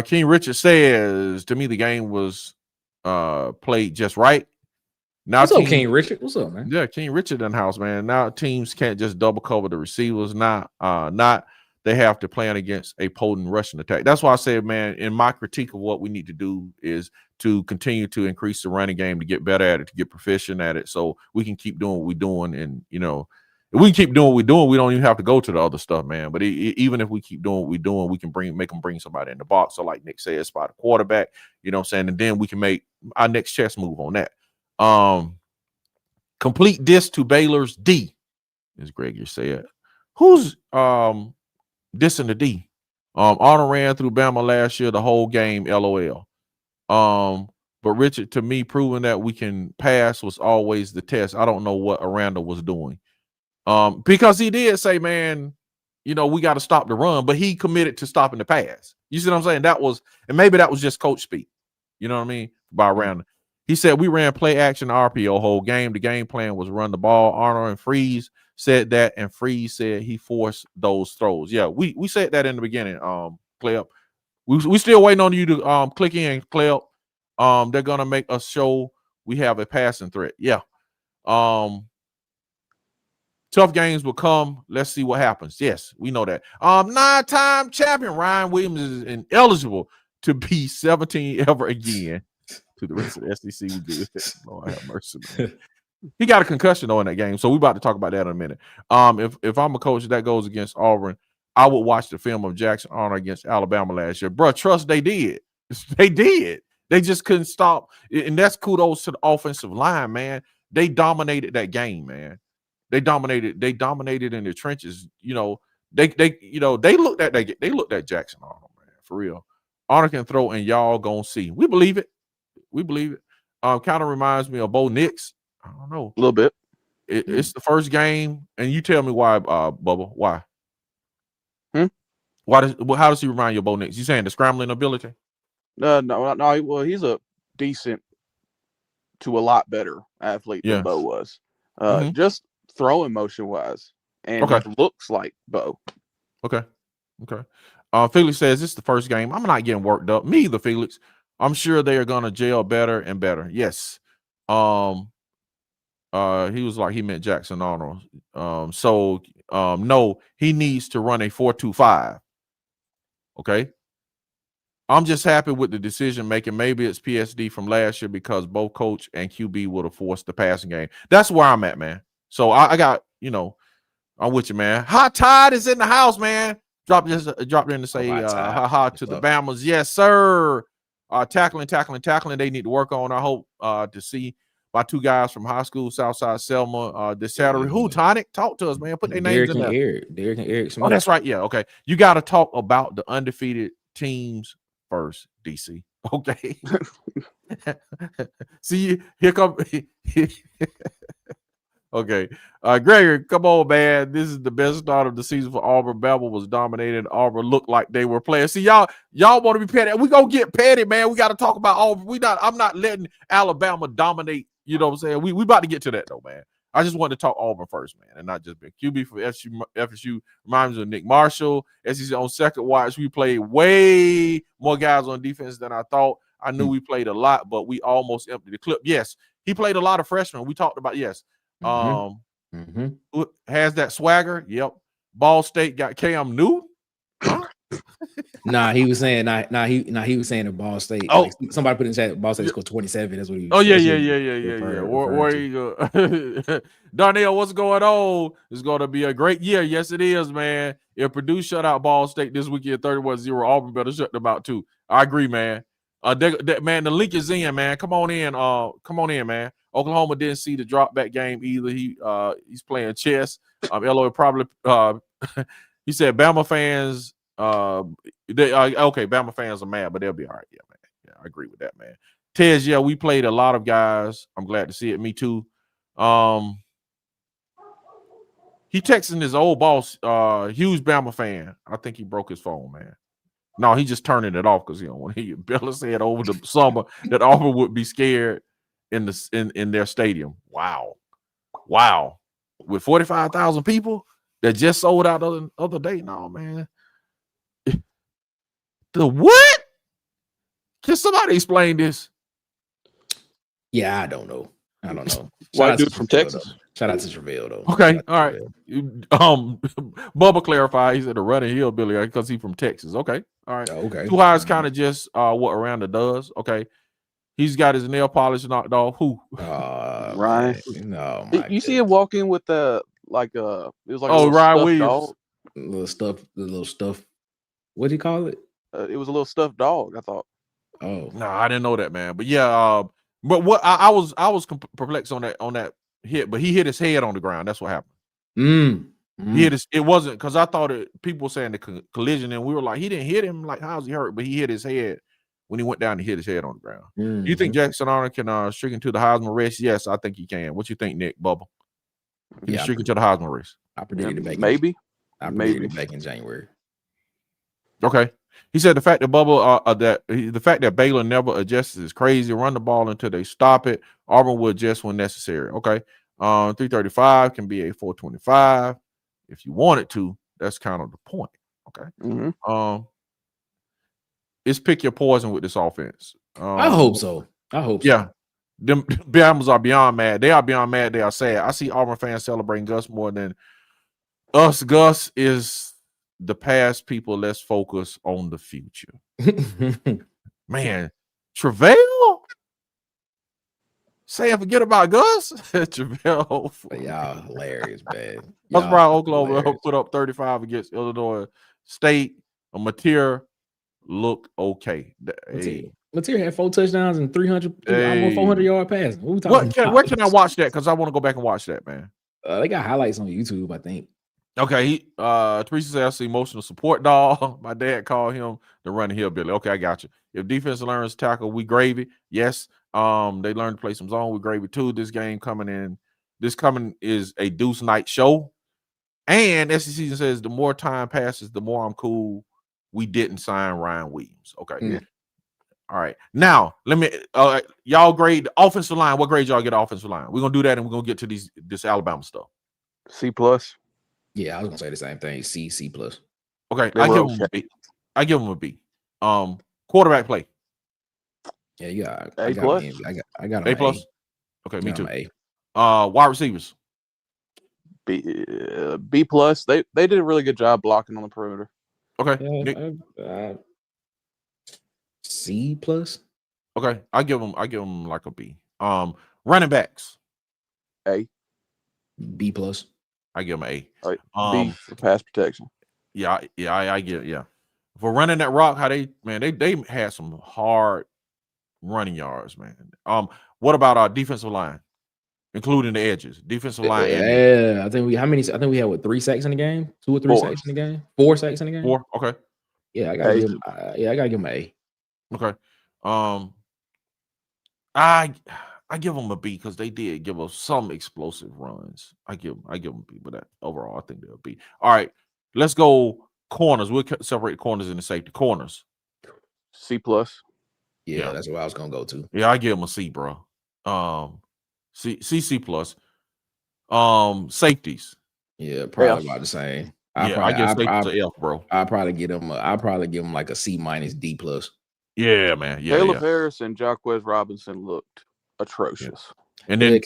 King Richard says, to me, the game was played just right. Now, what's up, King Richard? What's up, man? Yeah, King Richard in the house, man. Now teams can't just double cover the receivers. Not they have to plan against a potent rushing attack. That's why I said, man, in my critique of what we need to do is to continue to increase the running game, to get better at it, to get proficient at it, so we can keep doing what we're doing. And you know, if we can keep doing what we're doing, we don't even have to go to the other stuff, man. But even if we keep doing what we're doing, we can make them bring somebody in the box. So like Nick said, spot a quarterback, you know what I'm saying? And then we can make our next chess move on that. Complete diss to Baylor's D, as Greg said. Who's dissing the D? Arnold ran through Bama last year the whole game, LOL. But Richard, to me, proving that we can pass was always the test. I don't know what Aranda was doing. Because he did say, man, you know, we got to stop the run, but he committed to stopping the pass. You see what I'm saying? That was, and maybe that was just coach speak. You know what I mean? By Aranda. He said we ran play action RPO whole game. The game plan was run the ball. Arnold and Freeze said that, and Freeze said he forced those throws. Yeah, we said that in the beginning, Cleb. We still waiting on you to click in, Cleb. They're gonna make us show we have a passing threat. Yeah. To Tough games will come. Let's see what happens. Yes, we know that. 9-time champion Ryan Williams is ineligible to be 17 ever again. To the rest of the SEC, we do it. Lord have mercy, man. He got a concussion though in that game, so we about to talk about that in a minute. If I'm a coach that goes against Auburn, I would watch the film of Jackson Arnold against Alabama last year. Bro, trust they did. They did. They just couldn't stop, and that's kudos to the offensive line, man. They dominated that game, man. They dominated in the trenches. You know, they looked at Jackson Arnold, man, for real. Arnold can throw, and y'all gonna see. We believe it. We believe it. Kind of reminds me of Bo Nix. I don't know. A little bit. It's the first game, and you tell me why, Bubba. Why? How does he remind you of Bo Nix? You saying the scrambling ability? No. Well, he's a decent to a lot better athlete than Bo was. Just throwing motion wise, and he looks like Bo. Okay. Felix says this is the first game. I'm not getting worked up. Me either, Felix. I'm sure they are gonna gel better and better. Yes. He was like he meant Jackson Arnold. No, he needs to run a 4.25. Okay. I'm just happy with the decision making. Maybe it's PSD from last year because both coach and QB would have forced the passing game. That's where I'm at, man. So I got, I'm with you, man. Hot Tide is in the house, man. Dropped in to say ha to the Bammers. Yes, sir. Tackling. They need to work on. I hope to see my two guys from high school, Southside Selma, this Saturday. Who, Tonic? Talk to us, man. Put their names in there. Derek and Eric Smith. Oh, that's right. Yeah, okay. You got to talk about the undefeated teams first, DC. Okay. See, here come. Okay. Gregory, come on, man. This is the best start of the season for Auburn. Babel was dominated. Auburn looked like they were playing. See, y'all want to be petty. We gonna get petty, man. We got to talk about Auburn. I'm not letting Alabama dominate. You know what I'm saying? We about to get to that though, man. I just wanted to talk Auburn first, man, and not just been QB for FSU. Reminds me of Nick Marshall. SEC on second watch, we played way more guys on defense than I thought. I knew we played a lot, but we almost emptied the clip. Yes, he played a lot of freshmen. We talked about has that swagger. Yep. Ball State got Cam Newton. Huh? He was saying he was saying at Ball State. Oh, like, somebody put in chat Ball State scored 27. That's what he was. Oh, yeah. Where you go? Darnell, what's going on? It's gonna be a great year. Yes, it is, man. If Purdue shut out Ball State this weekend 31-0, Auburn better shut them out too. I agree, man. Man, the link is in, man. Come on in, man. Oklahoma didn't see the drop back game either. He's playing chess. Eloy probably he said Bama fans Bama fans are mad, but they'll be all right. Yeah, man. Yeah, I agree with that, man. Tez, yeah, we played a lot of guys. I'm glad to see it. Me too. He texting his old boss, huge Bama fan. I think he broke his phone, man. No, he just turning it off because he don't want to hear. Bella said over the summer that Auburn would be scared in their stadium. Wow. With 45,000 people that just sold out the other day. No, man. The what? Can somebody explain this? Yeah, I don't know. White dude from Texas. Shout out to Travell though. Okay, all right. Bubba clarified. He said the running hillbilly because he's from Texas. Okay, all right. Okay. Two Highs kind of just what Aranda does. Okay, he's got his nail polish knocked off. Who? Ryan. No, you see him walking with it was like Ryan Williams. Dog. The little stuff. What do you call it? It was a little stuffed dog, I thought. Oh no, I didn't know that, man. But yeah, but what I was perplexed on that hit, but he hit his head on the ground. That's what happened. He hit his. It wasn't because I thought people were saying the collision, and we were like, he didn't hit him. Like, how's he hurt? But he hit his head when he went down. He hit his head on the ground. You think Jackson Arnold can streak into the Heisman race? Yes, I think he can. What you think, Nick? Bubba? He's streaking to the Heisman race. I predicted it back. Maybe. Maybe back in January. Okay. He said the fact that the fact that Baylor never adjusts is crazy. Run the ball until they stop it. Auburn will adjust when necessary. Okay. 335 can be a 425 if you want it to. That's kind of the point. Okay. It's pick your poison with this offense. I hope so. Yeah. them Bama's are beyond mad. They are beyond mad. They are sad. I see Auburn fans celebrating Gus more than us. Gus is the past people. Let's focus on the future. Man, Travell saying forget about Gus. Travell, y'all hilarious, man. That's why Oklahoma put up 35 against Illinois State. Mateer looked okay. Mateer had 4 touchdowns and 300, almost 400-yard pass. Where can I watch that? Because I want to go back and watch that, man. They got highlights on YouTube, I think. Okay, Teresa says that's the emotional support dog. My dad called him the running hillbilly. Okay, I got you. If defense learns tackle, we gravy. Yes. They learned to play some zone. We gravy too. This coming is a deuce night show. And SEC says the more time passes, the more I'm cool. We didn't sign Ryan Williams. Okay. Yeah. All right. Now let me y'all grade the offensive line. What grade y'all get offensive line? We're gonna do that and we're gonna get to this Alabama stuff. C+. Yeah, I was gonna say the same thing. C+. Okay, I give them a B. I give them a B. Quarterback play. Yeah, you got A+. I got A+. Okay, me too. Wide receivers. B+. They did a really good job blocking on the perimeter. Okay. C+. Okay, I give them like a B. Running backs. A. I B+. give them A. B for pass protection. Yeah, I get it. Yeah. For running that rock, how they had some hard running yards, man. What about our defensive line, including the edges? Defensive line. Yeah, I think we had 3 sacks in the game, 2 or 3 sacks in the game, 4 sacks in the game. 4. Okay. Yeah, I gotta give him an A. Okay. I give them a B because they did give us some explosive runs. I give them a B, but overall I think they'll B. All right, let's go corners. We'll separate corners and the safety. Corners. C+. Yeah, that's what I was gonna go to. Yeah, I give them a C, bro. C+. Safeties. Yeah, probably about the same. I give safeties an F, bro. I'll probably give them like a C- D+. Yeah, man. Yeah, Caleb Harris and Jacquez Robinson looked atrocious. And then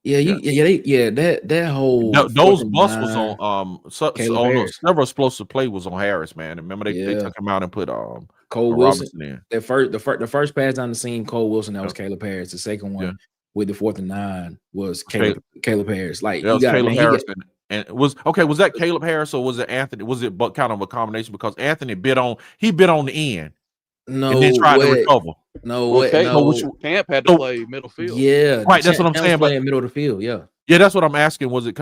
that whole those busts was on several explosive play was on Harris, man. Remember they took him out and put Cole Wilson in. The first pass down the scene, Cole Wilson, that was Caleb Harris. The second one with the 4th and 9 was Caleb Harris. Like that was Caleb Harris. And was that Caleb Harris or was it Anthony? Was it but kind of a combination because Anthony bit on the end? No, and then tried to recover. Camp had to play middle field. Yeah, right. That's what I'm saying. But middle of the field, yeah, that's what I'm asking. Was it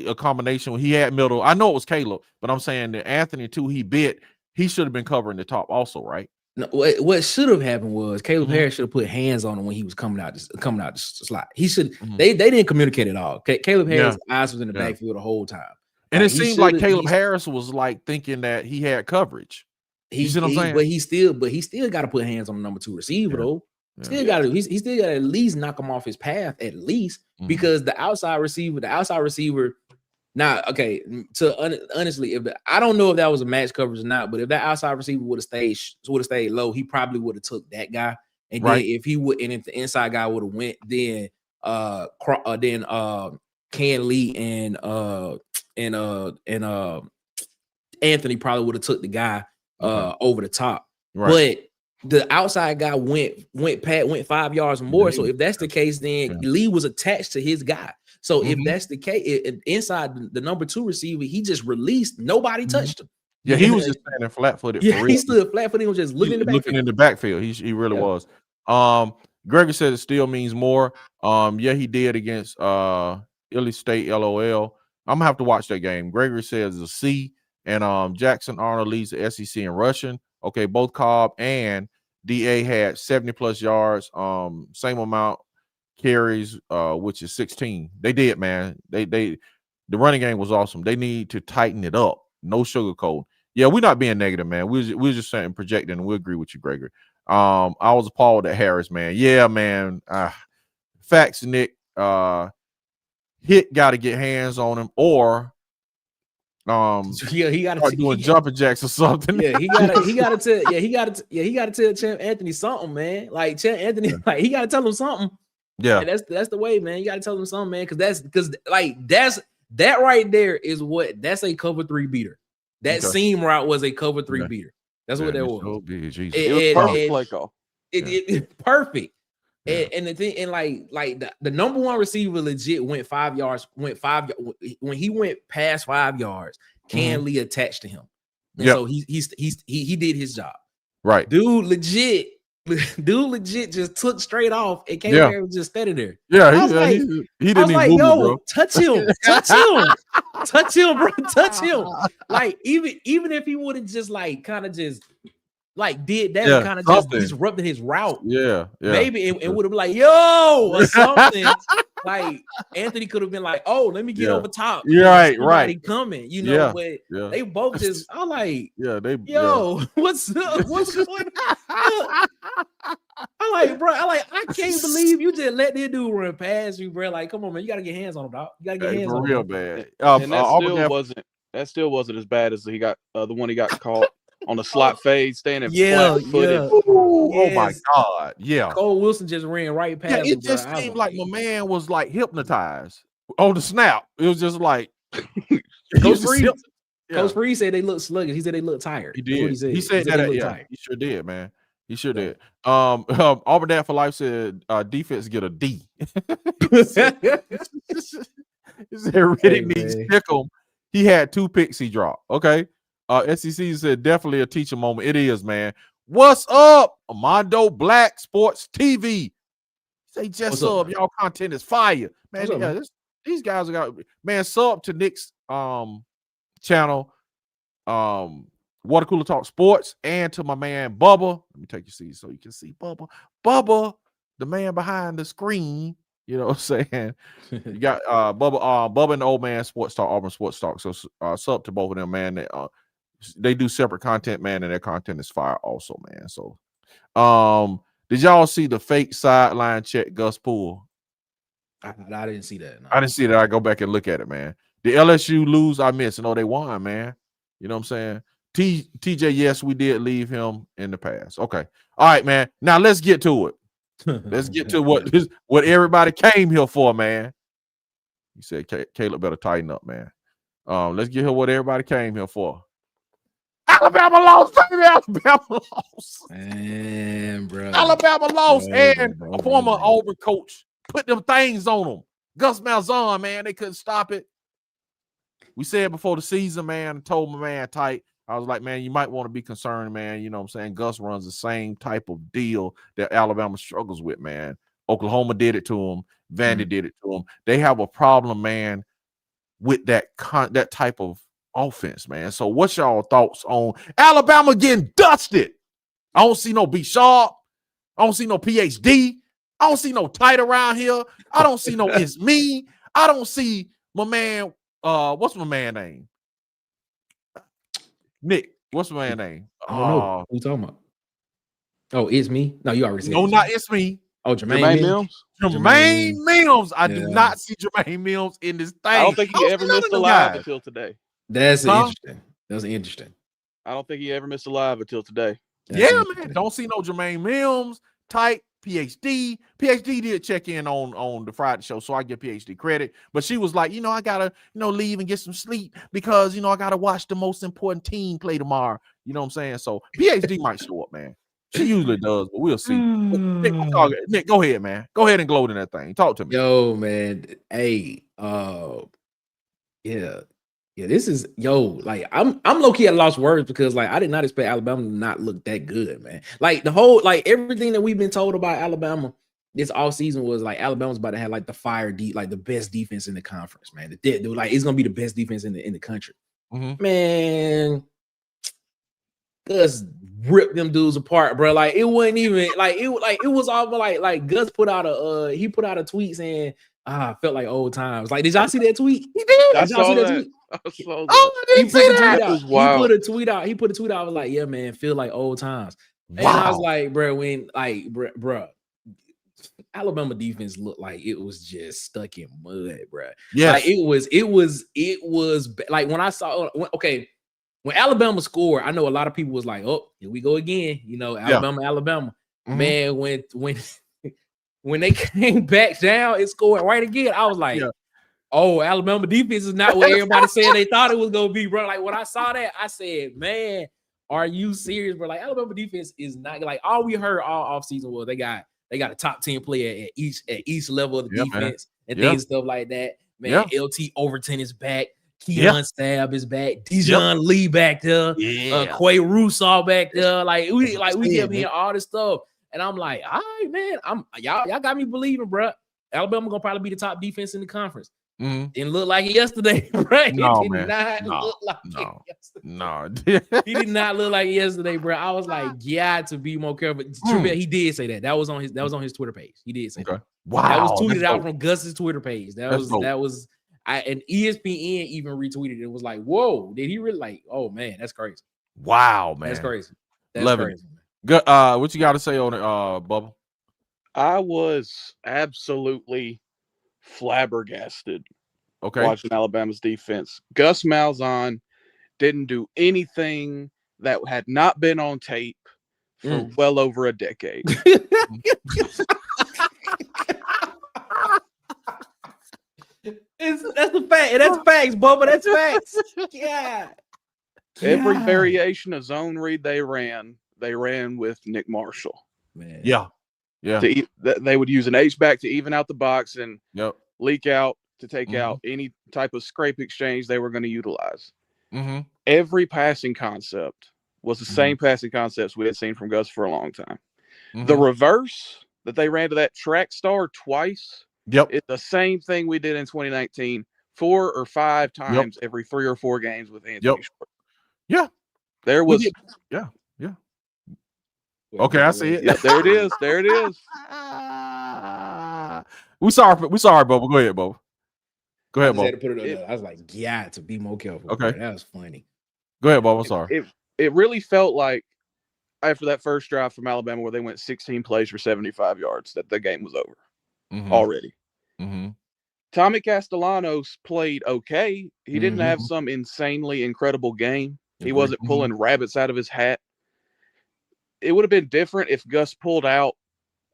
a combination when he had middle? I know it was Caleb, but I'm saying that Anthony too. He should have been covering the top also, right? No, what should have happened was Caleb Harris should have put hands on him when he was coming out the slot. He should. They didn't communicate at all. Caleb Harris' eyes was in the backfield the whole time, and it seemed like Caleb Harris was like thinking that he had coverage. You see what I'm saying? But he still got to put hands on the number 2 receiver though. He still got to at least knock him off his path at least because the outside receiver. Now, okay, honestly, I don't know if that was a match coverage or not, but if that outside receiver would have stayed low, he probably would have took that guy. And then if the inside guy would have went, then Ken Lee and Anthony probably would have took the guy over the top. Right. But the outside guy went 5 yards more. So if that's the case, then Lee was attached to his guy. So if that's the case, inside the number 2 receiver, he just released. Nobody touched him. Yeah, he was just standing flat-footed. Yeah, he stood flat-footed. He was just looking in the backfield. He really was. Gregory said it still means more. He did against Illinois State. LOL. I'm gonna have to watch that game. Gregory says a C. And Jackson Arnold leads the SEC in rushing. Okay, both Cobb and DA had 70+ yards, same amount carries, which is 16. They did, man. The running game was awesome. They need to tighten it up. No sugarcoat. Yeah, we're not being negative, man. We're just saying projecting, and we agree with you, Gregory. I was appalled at Harris, man. Yeah, man. Facts, Nick. Hit got to get hands on him, or he got to start doing jumping jacks or something. Yeah, he got to tell Champ Anthony something, man. Like Champ Anthony, like he got to tell him something. Yeah. And that's the way, man. You gotta tell them something, man, because that right there is that's a cover 3 beater. That seam route was a cover 3 beater. That's what that was. So big, Jesus. It was perfect play call. It perfect. And the thing, and like the number one receiver legit went 5 yards, when he went past 5 yards, Can Lee attached to him. And so he did his job. Right. Dude legit just took straight off and came there and just standing there. Yeah, he didn't even move, bro. Touch him, touch him, bro, touch him. Like even if he would have just like kind of just like did that and kind of just disrupted his route. Maybe it would have been like, yo, or something. Like Anthony could have been like, oh, let me get over top. Right. Coming, but they both just, I'm like, what's going on? I'm like, bro, I can't believe you just let this dude run past you, bro. Like, come on, man, you gotta get hands on him, dog. You gotta get hands on him. Real bad. And that still wasn't as bad as he got the one he got caught on the slot fade, standing flat-footed. Oh my God. Yeah. Cole Wilson just ran right past him. It just seemed like my man was like hypnotized on the snap. It was just like Coach Freed said they look sluggish. He said they look tired. He did. He said that. He sure did, man. He sure did. Auburn Dad for Life said defense get a D. He said really needs Pick'em. He had 2 picks he dropped. Okay. SEC said definitely a teacher moment. It is, man. What's up? Armando Black Sports TV. Say just sub. Y'all content is fire. Man, these guys got, man, sub to Nick's channel, Water Cooler Talk Sports, and to my man Bubba. Let me take your seat so you can see Bubba. Bubba, the man behind the screen. You know what I'm saying? You got Bubba and the old man Sports Talk, Auburn Sports Talk. So sub to both of them, man. They do separate content, man, and their content is fire also, man. So did y'all see the fake sideline check Gus pull? I didn't see that. No. I didn't see that. I go back and look at it, man. The LSU lose, I miss. No, they won, man. You know what I'm saying? TJ, yes, we did leave him in the past. Okay. All right, man. Now let's get to it. Let's get to what everybody came here for, man. He said Caleb better tighten up, man. Let's get here what everybody came here for. Alabama lost, baby. Alabama lost. Man, bro. Alabama lost, and a former Auburn coach put them things on them. Gus Malzahn, man, they couldn't stop it. We said before the season, man, told my man Tight, I was like, man, you might want to be concerned, man. You know what I'm saying? Gus runs the same type of deal that Alabama struggles with, man. Oklahoma did it to him. Vandy did it to him. They have a problem, man, with that type of offense, man. So what's y'all thoughts on Alabama getting dusted? I don't see no B Sharp. I don't see no PhD. I don't see no Tight around here. I don't see no It's Me. I don't see my man. What's my man name? Nick. What's my man name? I don't know. Who you talking about? Oh, It's Me. No, you already said. No, not It's Me. Oh, Jermaine Mills. Jermaine Mills. I do not see Jermaine Mills in this thing. I don't think he ever missed a live until today. That's interesting. That's interesting. I don't think he ever missed a live until today. Man. Don't see no Jermaine Mills. Tight. PhD. PhD did check in on the Friday show, so I give PhD credit. But she was like, I gotta, leave and get some sleep because I gotta watch the most important team play tomorrow. You know what I'm saying? So PhD might show up, man. She usually does, but we'll see. Nick, go ahead, man. Go ahead and gloat in that thing. Talk to me. Yo, man. Hey, yeah, this is like I'm low-key at a loss of words because like I did not expect Alabama to not look that good, man. Like the whole everything that we've been told about Alabama this offseason was like Alabama's about to have like the best defense in the conference, man. Like it's gonna be the best defense in the country. Man, Gus ripped them dudes apart, bro. Like it wasn't even like it was all like Gus put out a tweet saying, I felt like old times. Like, did y'all see that tweet? He did. I saw that tweet? I didn't see that. He put a tweet out. He put a tweet out. I was like, yeah, man, feel like old times. Wow. And I was like, bro, Alabama defense looked like it was just stuck in mud, bro. Yeah, like it was like when I saw when Alabama scored, I know a lot of people was like, oh, here we go again. Alabama. Man, when when they came back down and scored right again, I was like, oh, Alabama defense is not what everybody said they thought it was gonna be, bro. Like when I saw that, I said, man, are you serious, bro? Like Alabama defense is not like all we heard all offseason was they got a top 10 player at each level of the defense and things stuff like that. Man, LT Overton is back. Keon Stab is back. Dijon Lee back there. Quay Russaw back there. Like we kept hearing all this stuff. And I'm like, all right, man. Y'all got me believing, bro. Alabama gonna probably be the top defense in the conference. Didn't look like it yesterday, right? No, He did not look like it yesterday, bro. I was like, to be more careful. He did say that. That was on his Twitter page. He did say that. Wow, that was tweeted out from Gus's Twitter page. And ESPN even retweeted it. It was like, whoa, did he really like? Oh man, that's crazy. Wow, man, that's crazy. That's crazy. Good. What you got to say on it, Bubba? I was absolutely flabbergasted watching Alabama's defense. Gus Malzahn didn't do anything that had not been on tape for well over a decade. That's the fact. That's facts, Bubba. That's facts. Yeah. Every variation of zone read they ran with Nick Marshall. Man. Yeah. They would use an H-back to even out the box and leak out to take out any type of scrape exchange they were going to utilize. Every passing concept was the same passing concepts we had seen from Gus for a long time. The reverse that they ran to that track star twice is the same thing we did in 2019 4 or 5 times every 3 or 4 games with Anthony Short. Yeah. There was Okay, I see it. Yeah, there it is. There it is. We sorry, Bubba. Go ahead, Bubba. Go ahead, Bubba. I was like, to be more careful. Okay, bro. That was funny. Go ahead, Bubba. I'm sorry. It really felt like after that first drive from Alabama where they went 16 plays for 75 yards that the game was over already. Tommy Castellanos played okay. He didn't have some insanely incredible game. He wasn't pulling rabbits out of his hat. It would have been different if Gus pulled out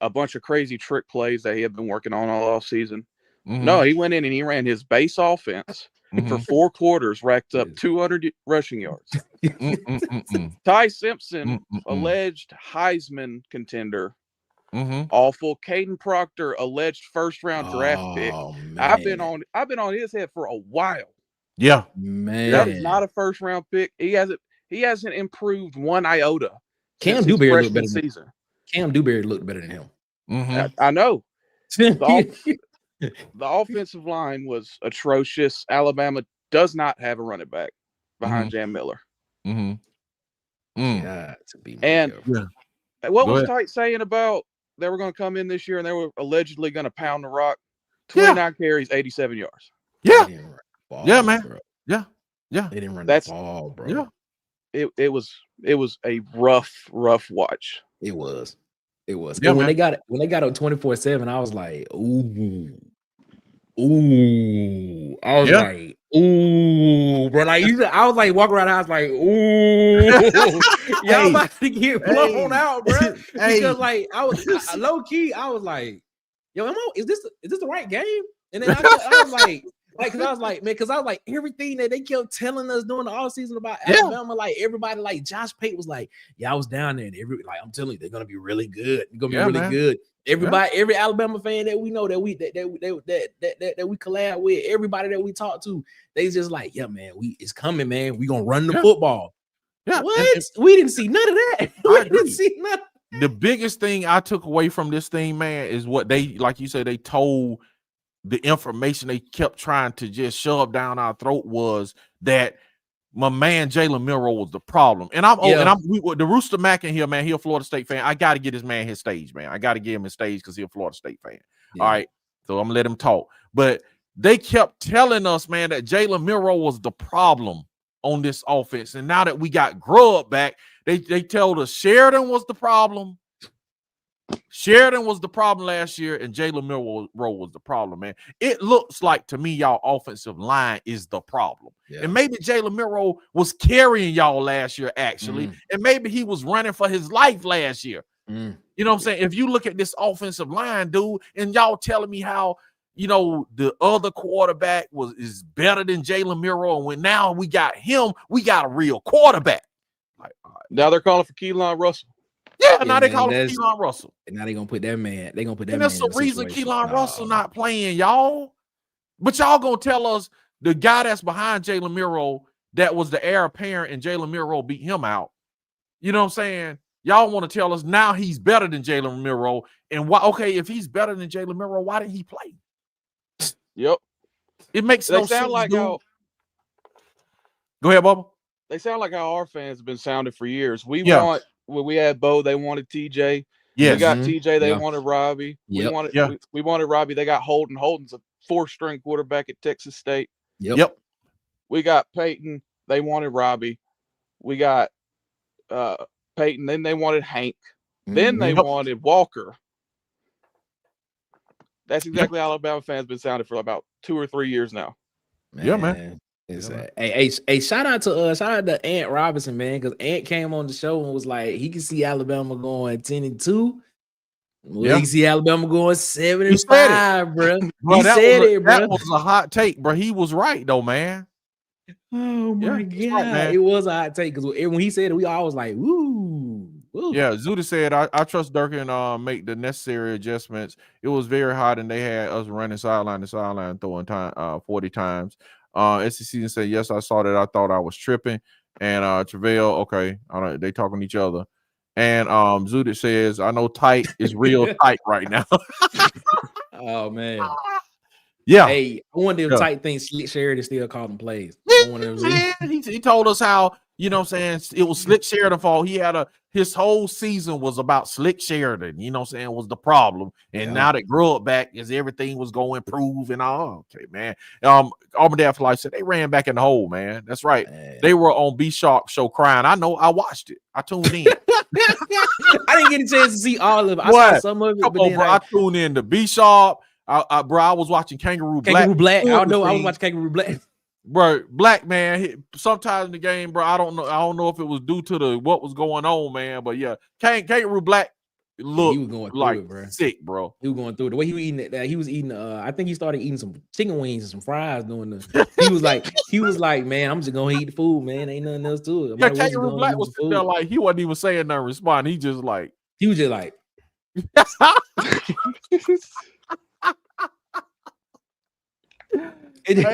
a bunch of crazy trick plays that he had been working on all offseason. No, he went in and he ran his base offense for 4 quarters, racked up 200 rushing yards. Ty Simpson, alleged Heisman contender, awful. Caden Proctor, alleged first-round draft pick. Man. I've been on his head for a while. Yeah, man, that is not a first-round pick. He hasn't improved one iota. Cam Dewberry looked better season. Cam Dewberry looked better than him. I know. The offensive line was atrocious. Alabama does not have a running back behind Jam Miller. To be what was Tite saying about they were going to come in this year and they were allegedly going to pound the rock? 29 carries, 87 yards. Man. Bro. Yeah. They didn't run the ball, bro. Yeah. It was a rough watch. It was. Yeah, and when they got up 24-7, I was like, ooh. I was like, ooh, bro. Like I was like walking around the house like, ooh. Y'all about to get blown out, bro. Because like I was low key, I was like, yo, is this the right game? And then I was like, because I was like, man, because I was like, everything that they kept telling us during the offseason about Alabama, like everybody, like Josh Pate was like, I was down there, and I'm telling you, they're gonna be really good. They're gonna be really good. Everybody, every Alabama fan that we know that we collab with, everybody that we talk to, they just like, man, it's coming, man. We gonna run the football. Yeah, what? We didn't see none of that. We didn't see none. The biggest thing I took away from this thing, man, is what they, like you said, they told. The information they kept trying to just shove down our throat was that my man Jalen Milroe was the problem. And the Rooster Mac in here, man. He a Florida State fan. I got to get this man his stage, man. I got to give him his stage because he's a Florida State fan. All right, so I'm gonna let him talk. But they kept telling us, man, that Jalen Milroe was the problem on this offense. And now that we got Grubb back, they told us Sheridan was the problem. Sheridan was the problem last year, and Jalen Milroe was the problem, man. It looks like to me y'all offensive line is the problem. And maybe Jalen Milroe was carrying y'all last year, actually, and maybe he was running for his life last year. You know what I'm saying? If you look at this offensive line, dude, and y'all telling me how, you know, the other quarterback is better than Jalen Miro, and when now we got him, we got a real quarterback. Like, now they're calling for Keelan Russell. Yeah, now they call him Keelan Russell. And now they're gonna put that man. They're gonna put that And man. that's the reason Keelan Russell not playing, y'all. But y'all gonna tell us the guy that's behind Jalen Miro, that was the heir apparent, and Jalen Miro beat him out. You know what I'm saying? Y'all want to tell us now he's better than Jalen Miro. And why? Okay, if he's better than Jalen Miro, why didn't he play? Yep. It makes no sense. Like how, go ahead, Bubba. They sound like how our fans have been sounding for years. When we had Bo, they wanted TJ. Yes. We got TJ, they wanted Robbie. Yep. We wanted Robbie. They got Holden. Holden's a 4th-string quarterback at Texas State. Yep. We got Peyton. They wanted Robbie. We got Peyton. Then they wanted Hank. Then they wanted Walker. That's exactly how Alabama fans been sounding for about 2 or 3 years now. Yeah, man. Hey, shout out to Ant Robinson, man, because Ant came on the show and was like, he can see Alabama going 10-2. Well, he can see Alabama going 7-5, bro. He said it, bro. That was a hot take, bro. He was right, though, man. Oh my God, right, it was a hot take because when he said it, we all was like, "Woo!" Yeah, Zuda said, "I trust Durkin make the necessary adjustments. It was very hot, and they had us running sideline to sideline, throwing 40 times." SEC said, "Yes, I saw that. I thought I was tripping." And Travell, okay, they talking to each other. And Zuda says, "I know tight is real tight right now." Oh man. Yeah. Hey, I wonder if Tight thinks Slick Sheridan still calling plays. He told us how, you know what I'm saying, it was Slick Sheridan fault. He had his whole season was about Slick Sheridan, you know what I'm saying, was the problem. And now that Grub back, is everything was going to improve and all. Okay, man. Auburn Dad for Life said they ran back in the hole, man. That's right. Man. They were on B Sharp show crying. I know. I watched it. I tuned in. I didn't get a chance to see all of it. I saw some of it, but then I tuned in to B Sharp. I was watching Kangaroo Black. I know. I was watching Kangaroo Black. Bro, Black man. Sometimes in the game, bro, I don't know if it was due to what was going on, man. But yeah, Kangaroo Black looked he was going like it, bro. Sick, bro. He was going through it. The way he was eating it, he was eating. I think he started eating some chicken wings and some fries doing the. He was like, man, I'm just gonna eat the food, man. Ain't nothing else to it. Yeah, Kangaroo Black was sitting there like he wasn't even saying nothing. Respond. He was just like.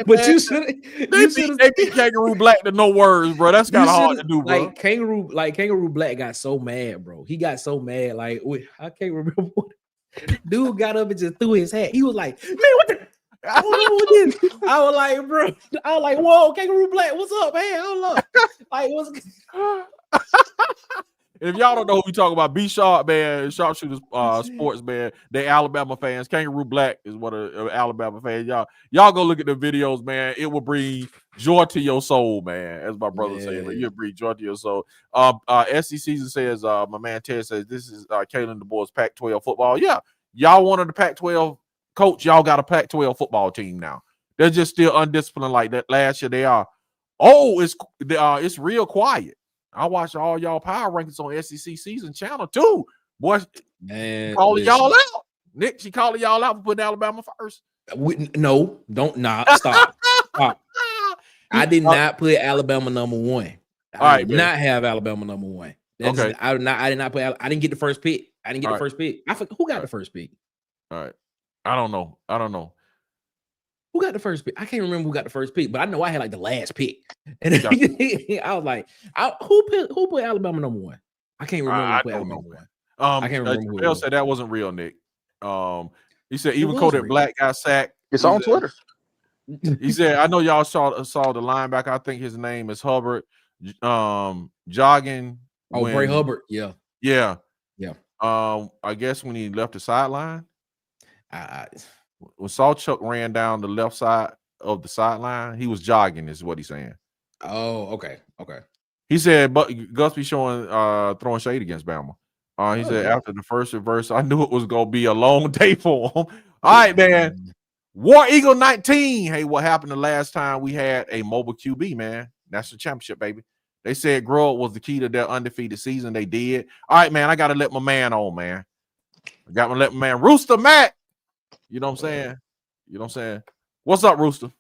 But you should. They beat Kangaroo Black to no words, bro. That's kind of hard to do, bro. Kangaroo Black got so mad, bro. He got so mad. Like, I can't remember what. Dude got up and just threw his hat. He was like, man, what the? I was like, bro. I was like, whoa, Kangaroo Black, what's up, man? Hold up. Like, what's? If y'all don't know who we talking about, B Sharp, man, Sharpshooters Sports, man, they Alabama fans. Kangaroo Black is one of Alabama fans. Y'all go look at the videos, man. It will bring joy to your soul, man. As my brother said, like, you'll bring joy to your soul. SC Season says, my man Ted says, this is Kalen DuBois Pac-12 football. Yeah, y'all wanted the Pac-12 coach. Y'all got a Pac-12 football team now. They're just still undisciplined like that. Last year they are. Oh, it's real quiet. I watch all y'all power rankings on SEC season channel too. Boy, man, calling y'all out. Nick, she calling y'all out for putting Alabama first. No, stop. Stop. I did not put Alabama number one. I did not have Alabama number one. Okay. I did not put. I didn't get the first pick. I didn't get the first pick. I forgot who got the first pick. All right. I don't know. Who got the first pick? I can't remember who got the first pick, but I know I had like the last pick. And I was like, who put Alabama number one? I can't remember who put Alabama number one. I can't remember. Bill said that wasn't real, Nick. He said even Kodak Black got sacked. It's on Twitter. He said, I know y'all saw the linebacker. I think his name is Hubbard. Jogging. Bray Hubbard. Yeah. Yeah. I guess when he left the sideline. When Sawchuck ran down the left side of the sideline, he was jogging, is what he's saying. Oh, okay. He said, but Gus be showing throwing shade against Bama. He said after the first reverse, I knew it was gonna be a long day for him. All right, man. War Eagle 19. Hey, what happened the last time we had a mobile QB, man? National championship, baby. They said grow up was the key to their undefeated season. They did. All right, man. I gotta let my man on, man. I got to let my man Rooster Mac. You know what I'm saying? You know what I'm saying? What's up, Rooster?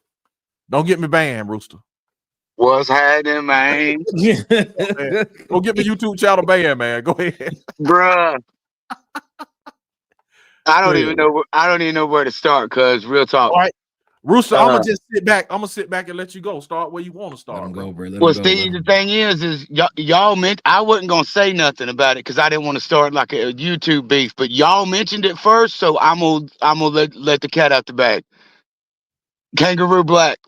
Don't get me banned, Rooster. What's happening, man? Go get my YouTube channel banned, man. Go ahead. Bruh. I don't even know where to start, cuz real talk. All right. Rooster, I'm gonna just sit back. I'm gonna sit back and let you go. Start where you want to start. Let him go, bro. Well, Steve, the thing is y'all meant I wasn't gonna say nothing about it because I didn't want to start like a YouTube beef, but y'all mentioned it first, so I'm gonna let the cat out the bag. Kangaroo Black.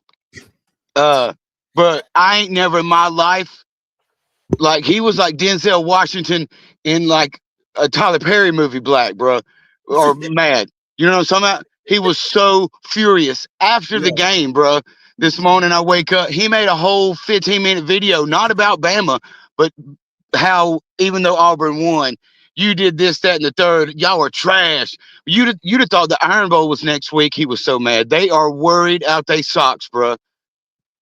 But I ain't never in my life, like, he was like Denzel Washington in like a Tyler Perry movie, Black, bro, or Mad. You know what I'm talking about? He was so furious after the game, bro. This morning I wake up, he made a whole 15-minute video, not about Bama, but how even though Auburn won, you did this, that, and the third. Y'all are trash. You'd have thought the Iron Bowl was next week. He was so mad. They are worried out they socks, bro.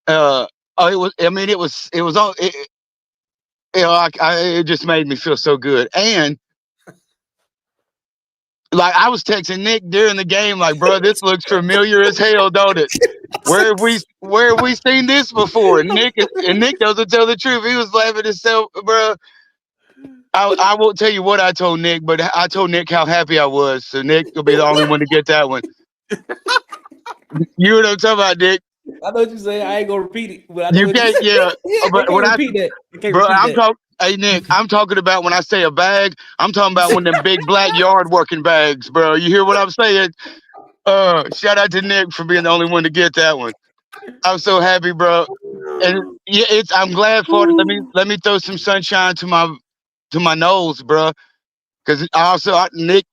It was. I mean, it was all. It just made me feel so good. And like, I was texting Nick during the game, like, bro, this looks familiar as hell, don't it? Where have we seen this before? And Nick doesn't tell the truth. He was laughing himself, bro. I won't tell you what I told Nick, but I told Nick how happy I was. So Nick will be the only one to get that one. You know what I'm talking about, Nick? I know what you say. I ain't gonna repeat it. But I You can't, yeah. But when repeat that. Bro, I'm talking. Hey Nick, I'm talking about when I say a bag. I'm talking about one of them big black yard working bags, bro. You hear what I'm saying? Shout out to Nick for being the only one to get that one. I'm so happy, bro. And yeah, I'm glad for it. Let me throw some sunshine to my nose, bro. Because Nick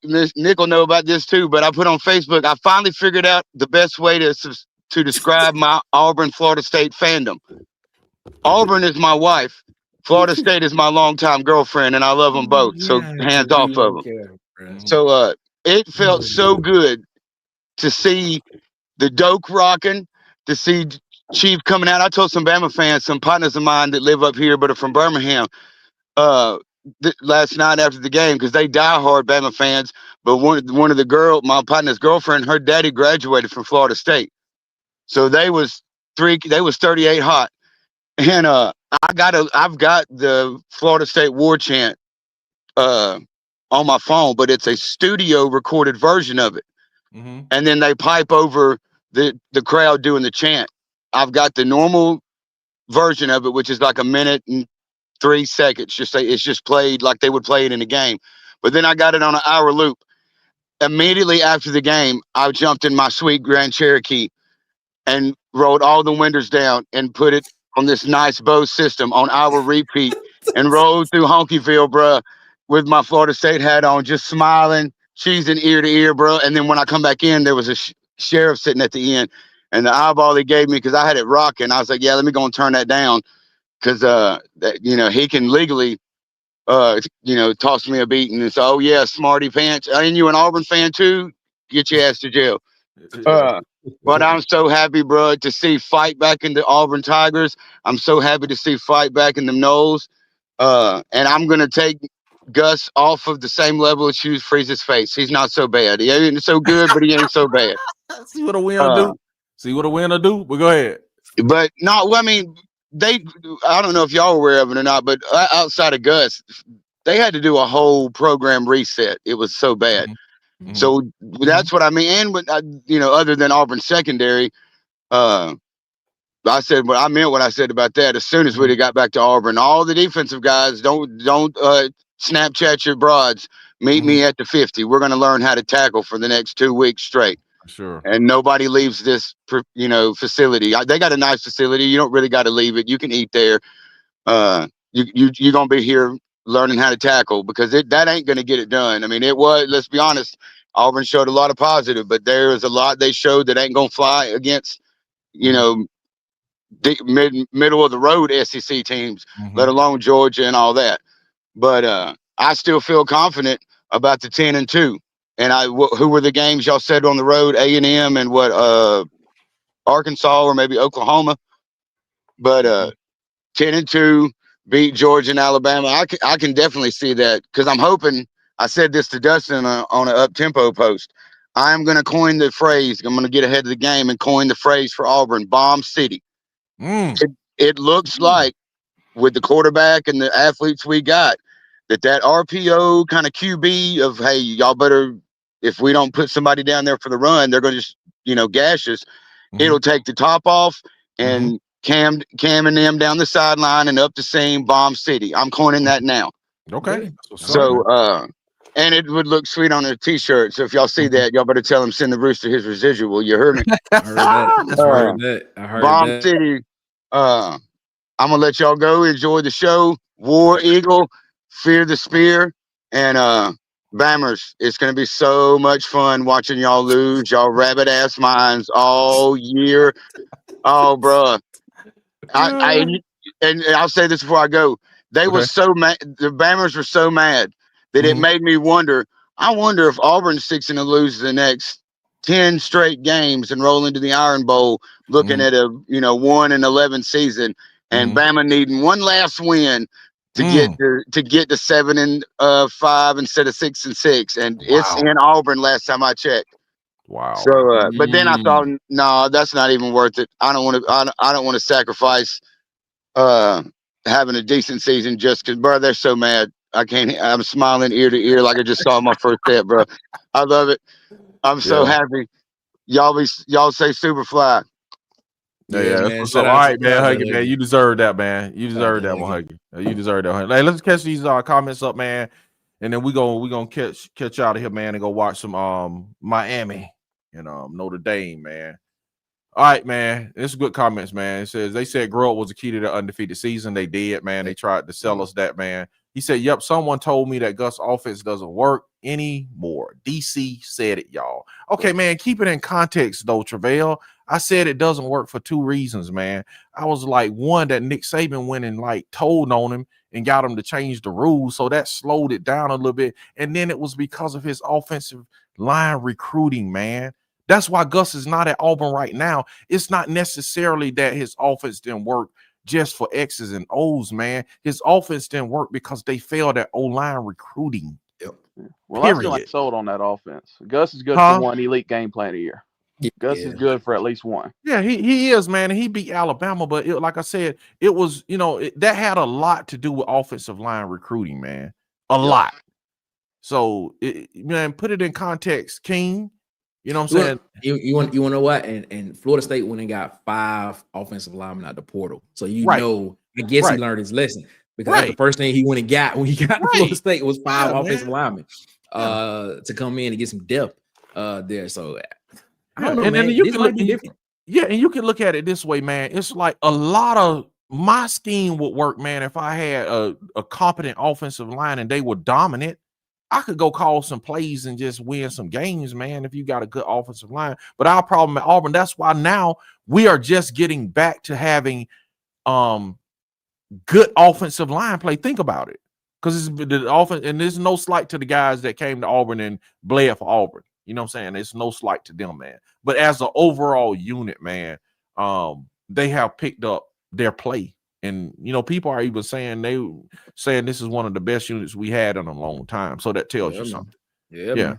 will know about this too. But I put on Facebook. I finally figured out the best way to describe my Auburn Florida State fandom. Auburn is my wife. Florida State is my longtime girlfriend, and I love them both. So hands off of them. So it felt so good to see the Doak rocking, to see Chief coming out. I told some Bama fans, some partners of mine that live up here but are from Birmingham, last night after the game, because they diehard Bama fans. But one of my partner's girlfriend, her daddy graduated from Florida State, so they was 38 hot. And I've got the Florida State war chant on my phone, but it's a studio recorded version of it. Mm-hmm. And then they pipe over the crowd doing the chant. I've got the normal version of it, which is like 1 minute and 3 seconds. It's just played like they would play it in a game. But then I got it on an hour loop. Immediately after the game, I jumped in my sweet Grand Cherokee and rolled all the windows down and put it on this nice Bose system on our repeat and rode through Honkyville, bro, with my Florida State hat on, just smiling, cheesing ear to ear, bro. And then when I come back in, there was a sheriff sitting at the end, and the eyeball he gave me, because I had it rocking, I was like, yeah, let me go and turn that down, because he can legally toss me a beating. And so, oh yeah, smarty pants, ain't you an Auburn fan too? Get your ass to jail. But I'm so happy, bro, to see fight back in the Auburn Tigers. I'm so happy to see fight back in the Knowles. And I'm going to take Gus off of the same level as Hugh Freeze's face. He's not so bad. He ain't so good, but he ain't so bad. See what a winner do. See what a winner do. But go ahead. But no, I mean, I don't know if y'all are aware of it or not, but outside of Gus, they had to do a whole program reset. It was so bad. Mm-hmm. So that's what I mean. And other than Auburn secondary, I said what I meant. What I said about that. As soon as we got back to Auburn, all the defensive guys don't Snapchat your broads. Meet me at the 50. We're going to learn how to tackle for the next 2 weeks straight. Sure. And nobody leaves this, facility. They got a nice facility. You don't really got to leave it. You can eat there. You're going to be here learning how to tackle, because that ain't going to get it done. I mean, let's be honest, Auburn showed a lot of positive, but there is a lot they showed that ain't going to fly against, middle of the road SEC teams, let alone Georgia and all that. But I still feel confident about the 10-2. And who were the games y'all said on the road? A&M and what? Arkansas or maybe Oklahoma. But 10-2. beat Georgia and Alabama. I can definitely see that because I'm hoping. I said this to Dustin on an up-tempo post. I'm going to coin the phrase. I'm going to get ahead of the game and coin the phrase for Auburn, Bomb City. It looks like with the quarterback and the athletes we got, that RPO kind of QB of, hey, y'all better, if we don't put somebody down there for the run, they're going to just, gash us. It'll take the top off and Cam and them down the sideline and up the seam, Bomb City. I'm coining that now. Okay. So, and it would look sweet on a t-shirt. So if y'all see that, y'all better tell him send the Rooster his residual. You heard me? I heard that. I heard Bomb that. City. I'm gonna let y'all go. Enjoy the show. War Eagle, Fear the Spear, and Bammers. It's gonna be so much fun watching y'all lose y'all rabbit ass minds all year. Oh, bruh. And I'll say this before I go. They were so mad. The Bammers were so mad that it made me wonder. I wonder if Auburn sticks in to lose the next 10 straight games and roll into the Iron Bowl, looking at a 1-11 season, and Bama needing one last win to get to 7-5 instead of 6-6, and it's in Auburn. Last time I checked. Wow. So, but then I thought, no, that's not even worth it. I don't want to. I don't want to sacrifice having a decent season just because, bro. They're so mad. I can't. I'm smiling ear to ear like I just saw my first step, bro. I love it. I'm so happy. Y'all say Superfly. Yeah, man. All right, man, Huggy, man. You deserve that, man. You deserve that one, Huggy. You deserve that one. Hey, let's catch these comments up, man, and then we gonna catch out of here, man, and go watch some Miami and Notre Dame, man. All right, man. It's good comments, man. It says they said grow up was the key to the undefeated season. They did, man. They tried to sell us that, man. He said, yep, someone told me that Gus' offense doesn't work anymore. DC said it, y'all. Okay, man, keep it in context, though, Travell. I said it doesn't work for two reasons, man. I was like, one, that Nick Saban went and like told on him and got him to change the rules, so that slowed it down a little bit. And then it was because of his offensive line recruiting, man. That's why Gus is not at Auburn right now. It's not necessarily that his offense didn't work just for X's and O's, man. His offense didn't work because they failed at O-line recruiting. Well, I still ain't sold on that offense. Gus is good for one elite game plan a year. Gus is good for at least one. Yeah, he is, man. And he beat Alabama, but like I said, it was, that had a lot to do with offensive line recruiting, man. A lot. So, man, put it in context, King. You know what I'm saying? You want to know what? And Florida State went and got 5 offensive linemen out the portal. So I guess he learned his lesson because that's the first thing he went and got when he got to Florida State was 5 offensive linemen to come in and get some depth there. So I don't know, and man. then you can look at it this way, man. It's like a lot of my scheme would work, man. If I had a competent offensive line and they were dominant, I could go call some plays and just win some games, man, if you got a good offensive line. But our problem at Auburn, that's why now we are just getting back to having good offensive line play. Think about it. Because it's the offense, and there's no slight to the guys that came to Auburn and bled for Auburn. You know what I'm saying? It's no slight to them, man. But as an overall unit, man, they have picked up their play. And, people are even saying this is one of the best units we had in a long time. So that tells you something. Yeah.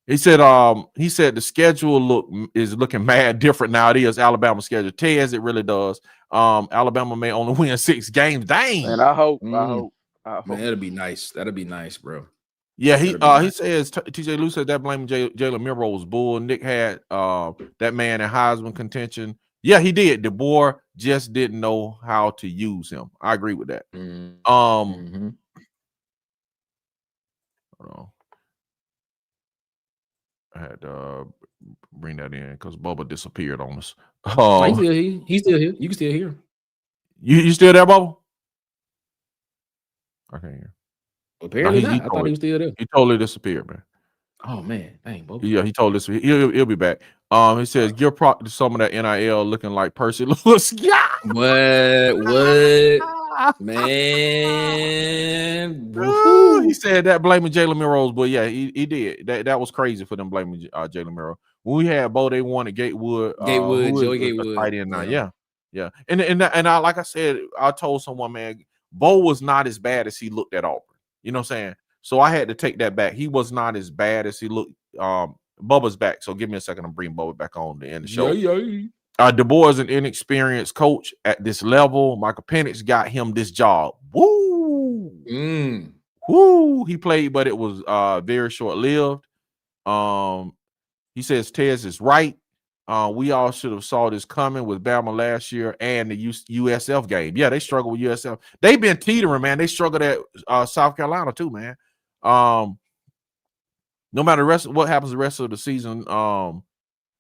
He said the schedule is looking mad different now. It is Alabama's schedule. Tez, it really does. Alabama may only win 6 games. Dang. And I hope. Man, that'll be nice. That'll be nice, bro. Yeah, he says TJ Lou said that blaming Jalen Milroe was bull. Nick had that man in Heisman contention. Yeah, he did. The boy just didn't know how to use him. I agree with that. Hold on. I had to bring that in because Bubba disappeared on us. He's still here. You can still hear him. You still there, Bubba? I can't hear. Apparently I thought he was still there. He totally disappeared, man. Oh man, dang, Bubba. Yeah, he told us he'll be back. He says give prop to some of that NIL looking like Percy Lewis. Yeah. What? Man. He said that blaming Jalen Milroe, but yeah, he did. That was crazy for them blaming Jalen Milroe. When we had Bo, they wanted Gatewood. Joey Gatewood. Tight end now. Yeah. And I like I said, I told someone, man, Bo was not as bad as he looked at Auburn. You know what I'm saying? So I had to take that back. He was not as bad as he looked. Bubba's back. So give me a second. I'm bringing Bubba back on to end the show. Du Bois is an inexperienced coach at this level. Michael Penix got him this job. Woo! Woo! He played, but it was very short-lived. He says Tez is right. We all should have saw this coming with Bama last year and the USF game. Yeah, they struggle with USF. They've been teetering, man. They struggled at South Carolina too, man. No matter what happens the rest of the season,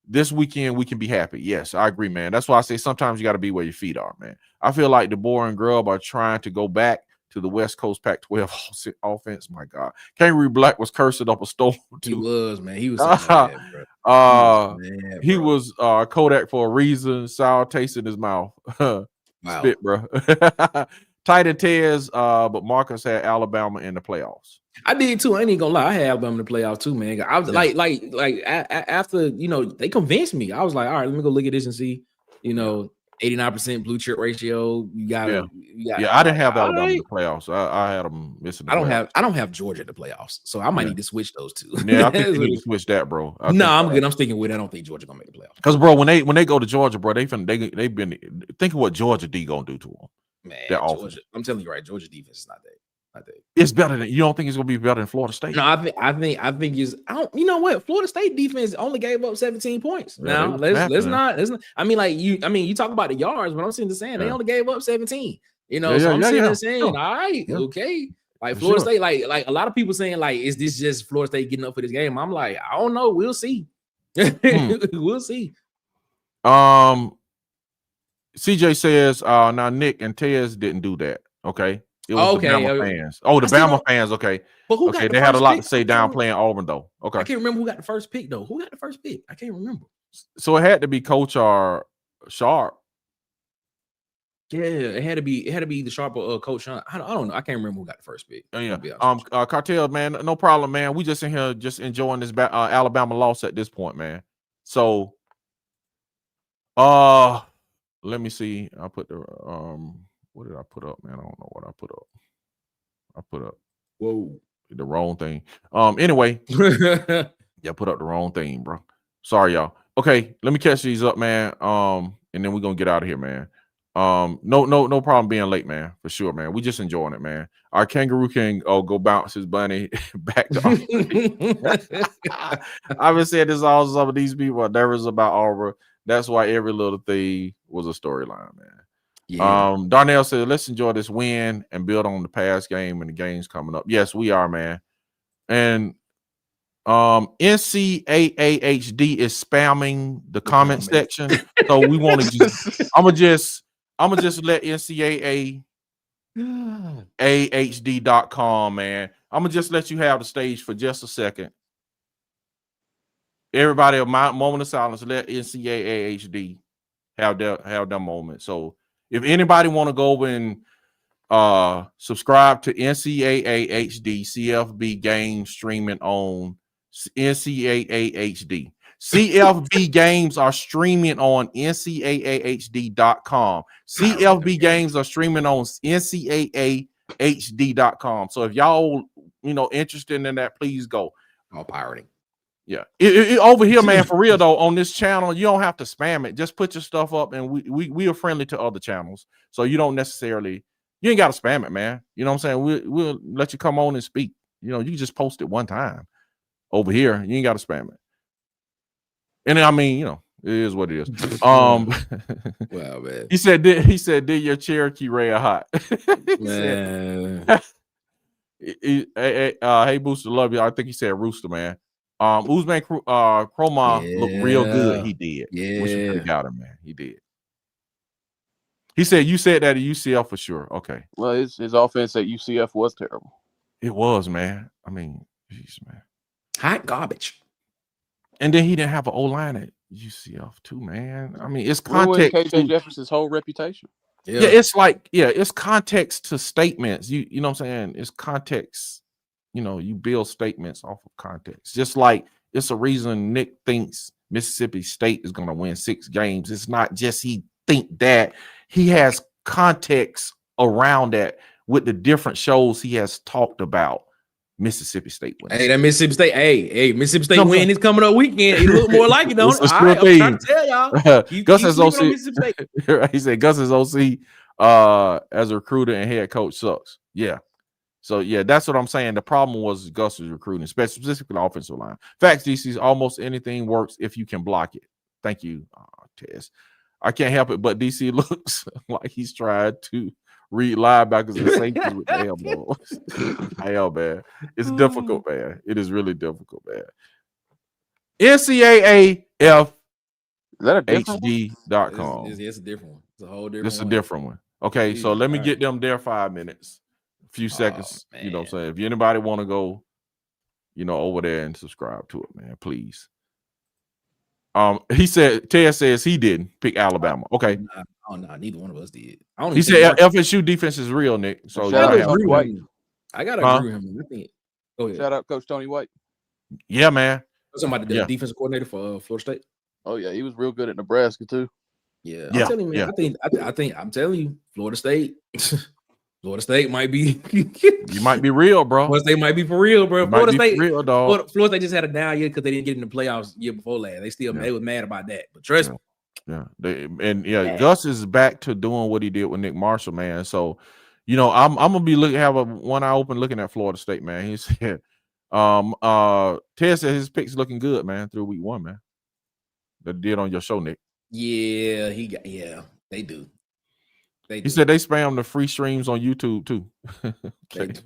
this weekend we can be happy. Yes, I agree, man. That's why I say sometimes you got to be where your feet are, man. I feel like DeBoer and Grubb are trying to go back to the West Coast Pac-12 offense. My God, Kangaroo Black was cursing up a storm. He was, man. He was so bad, bro. He was Kodak for a reason. Sour taste in his mouth. Wow. Spit, bro. Tight and Tez, but Marcus had Alabama in the playoffs. I did too. I ain't gonna lie. I had Alabama in the playoffs too, man. I was after they convinced me. I was like, all right, let me go look at this and see. 89% blue chip ratio. You got. I didn't have Alabama in the playoffs. I had them missing. I don't have Georgia in the playoffs, so I might need to switch those two. Yeah, I think you need to switch that, bro. I'm good. I'm sticking with it. I don't think Georgia gonna make the playoffs. Because, bro, when they go to Georgia, bro, they've been think of what Georgia D gonna do to them. Man, Georgia, I'm telling you, right? Georgia defense is not that. It's better than you don't think it's gonna be better than Florida State. No, I think it's. You know what? Florida State defense only gave up 17 points. Yeah, now let's not. I mean, you talk about the yards, but I'm sitting there saying they only gave up 17. I'm sitting there saying, all right, okay. Like Florida State, like a lot of people saying, like, is this just Florida State getting up for this game? I'm like, I don't know. We'll see. We'll see. CJ says, now Nick and Tez didn't do that. Okay. It was the Bama fans. Oh, the Bama fans. Okay. But who got they had a lot to say down playing Auburn, though. Okay. I can't remember who got the first pick, though. Who got the first pick? I can't remember. So it had to be Coach or Sharp. Yeah, it had to be the Sharp or Coach Sean. I don't know. I can't remember who got the first pick. Cartel, man, no problem, man. We just in here just enjoying this Alabama loss at this point, man. So, let me see. I put the what did I put up, man? I don't know what I put up. I put up the wrong thing. Anyway, put up the wrong thing, bro. Sorry, y'all. Okay, let me catch these up, man. And then we're gonna get out of here, man. No problem being late, man, for sure, man. We just enjoying it, man. Our kangaroo can go bounce his bunny back to I've been saying this all. Some of these people are nervous about Auburn. That's why every little thing was a storyline, man. Yeah. Darnell said, let's enjoy this win and build on the past game and the games coming up. Yes, we are, man. And NCAAHD is spamming the comment section. So we want to just I'm gonna just let NCAAHD.com, man. I'm gonna just let you have the stage for just a second. Everybody, a moment of silence. Let NCAAHD have their moment. So if anybody want to go over and subscribe to NCAAHD CFB game streaming on NCAAHD. CFB games are streaming on NCAAHD.com. CFB games are streaming on NCAAHD.com. So if y'all interested in that, please go. All pirating. Yeah, over here, man, for real though, on this channel, you don't have to spam it. Just put your stuff up, and we are friendly to other channels, so you don't necessarily ain't got to spam it, man. You know what I'm saying? We'll let you come on and speak. You can just post it one time. Over here, you ain't got to spam it. And I mean, it is what it is. Wow, man. He said, did your Cherokee red hot? Man. Hey, Booster, love you. I think he said Rooster, man. Uzman Chroma looked real good. He did. Yeah. Wish we could have got him, man. He did. He said you said that at UCF for sure. Okay. Well, his offense at UCF was terrible. It was, man. I mean, geez, man. Hot garbage. And then he didn't have an O-line at UCF too, man. I mean, it's context. KJ Jefferson's whole reputation. Yeah, it's like, it's context to statements. You know what I'm saying? It's context. You build statements off of context. Just like it's a reason Nick thinks Mississippi State is going to win 6 games. It's not just he think that. He has context around that with the different shows he has talked about Mississippi State wins. Hey, that Mississippi State, Mississippi State win this coming up weekend. It look more like it, don't it? All right, I'm trying to tell y'all. Gus is OC. On Mississippi State. He said Gus is OC as a recruiter and head coach sucks. Yeah. So yeah, that's what I'm saying. The problem was Gus's recruiting, specifically the offensive line. Facts, DC's almost anything works if you can block it. Thank you, Tez. I can't help it, but DC looks like he's tried to read linebackers and safeties with the elbows. Hell, man. It's difficult, man. It is really difficult, man. NCAAFHD.com. It's a different one. It's a whole different one. It's a different one. Okay, so let me get them there 5 minutes. A few seconds. You know what I'm saying? If anybody want to go, over there and subscribe to it, man, please. He said Ted says he didn't pick Alabama. Okay. Oh no, neither one of us did. He said FSU defense is real, Nick. So shout out Tony White. I gotta agree with him. I think. Go ahead. Shout out Coach Tony White. Yeah, man. Somebody the defensive coordinator for Florida State. Oh yeah, he was real good at Nebraska too. Yeah, I'm telling you, man. I think I'm telling you, Florida State. Florida State might be. You might be real, bro. Florida State might be for real, bro. Florida State, real, dog. Florida State just had a down year because they didn't get in the playoffs year before last. They was mad about that. But trust me. Yeah. Gus is back to doing what he did with Nick Marshall, man. So, I'm gonna be have one eye open looking at Florida State, man. He said, Ted said his picks looking good, man, through week 1, man. That did on your show, Nick. Yeah, they do. He said they spam the free streams on YouTube too. Greg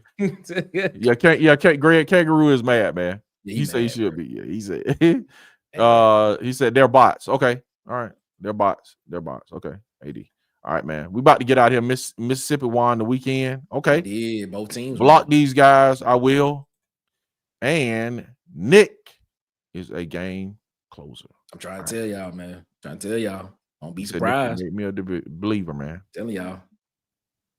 Kangaroo is mad, man. Yeah, he said he should be. Yeah, he said. He said they're bots. Okay, all right, they're bots. Okay, AD. All right, man. We about to get out here. Mississippi won the weekend. Okay, yeah, both teams block these guys. I will. And Nick is a game closer. I'm trying to tell y'all, man. Don't be surprised. Make me a believer, man. Telling y'all.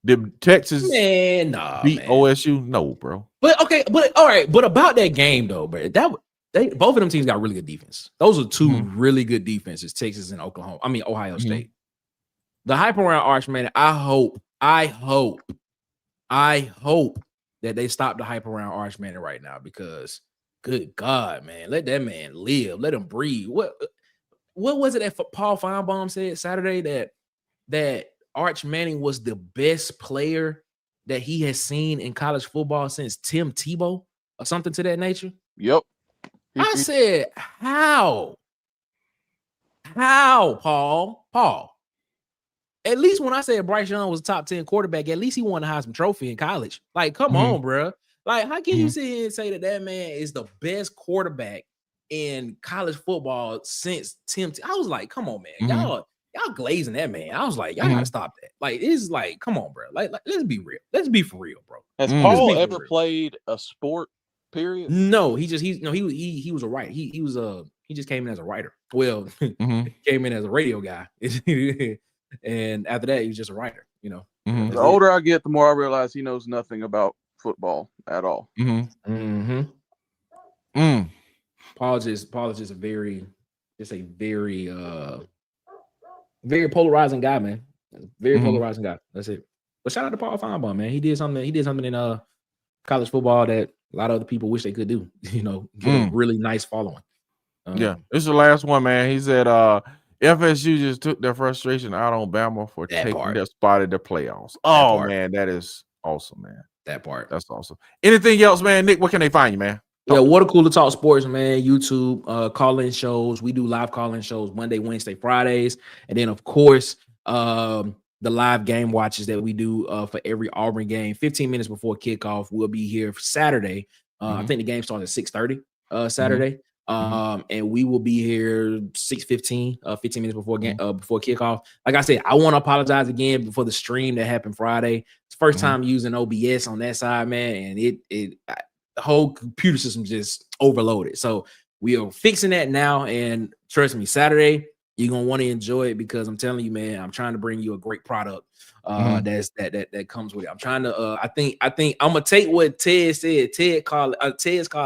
Did Texas beat man. OSU? No, bro. But okay, but all right. But about that game though, bro, both of them teams got really good defense. Those are two really good defenses, Texas and Ohio State. The hype around Arch, man, I hope that they stop the hype around Arch Manning right now because good God, man, let that man live. Let him breathe. What was it that Paul Feinbaum said Saturday that Arch Manning was the best player that he has seen in college football since Tim Tebow or something to that nature? Yep. I said, how, Paul? At least when I said Bryce Young was a top 10 quarterback, at least he won the Heisman Trophy in college. Like, come on, bro. Like, how can you sit here and say that man is the best quarterback in college football since Tim? I was like, come on, man. Y'all glazing that man. I was like, y'all gotta stop that. Like, it's like, come on, bro. Like let's be real. Let's be for real, bro. Has Paul ever played a sport? Period. No, he was a writer. He just came in as a writer. Well, came in as a radio guy, and after that, he was just a writer. The older I get, the more I realize he knows nothing about football at all. Paul just a very very polarizing guy, man. Very polarizing guy. That's it. But shout out to Paul Feinbaum, man. He did something in college football that a lot of other people wish they could do. Get a really nice following. This is the last one, man. He said FSU just took their frustration out on Bama for taking their spot in the playoffs. Man, that is awesome, man. That part. That's awesome. Anything else, man? Nick, where can they find you, man? Yeah, Water Cooler Talk Sports, man. YouTube, call-in shows. We do live call-in shows Monday, Wednesday, Fridays. And then, of course, the live game watches that we do for every Auburn game. 15 minutes before kickoff, we'll be here for Saturday. I think the game starts at 6:30 Saturday. And we will be here 6:15, 15 minutes before kickoff. Like I said, I want to apologize again for the stream that happened Friday. It's the first time using OBS on that side, man, and the whole computer system just overloaded. So we are fixing that now, and trust me, Saturday you're gonna want to enjoy it because I'm telling you, man, I'm trying to bring you a great product that comes with it. I'm trying to I think I'm gonna take what Ted said. Ted's call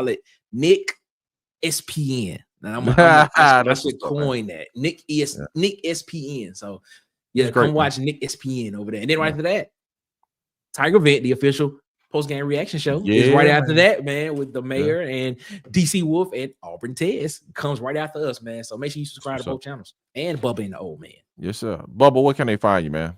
it Nick SPN. Now I should coin that. Nick SPN. So yeah, come watch Nick SPN over there. And then right after that, Tiger Vent, the official post-game reaction show, is right after that, man, with the mayor and DC Wolf and Auburn Tez comes right after us, man. So make sure you subscribe to both channels and Bubba and the Old Man. Yes, sir. Bubba, where can they find you, man?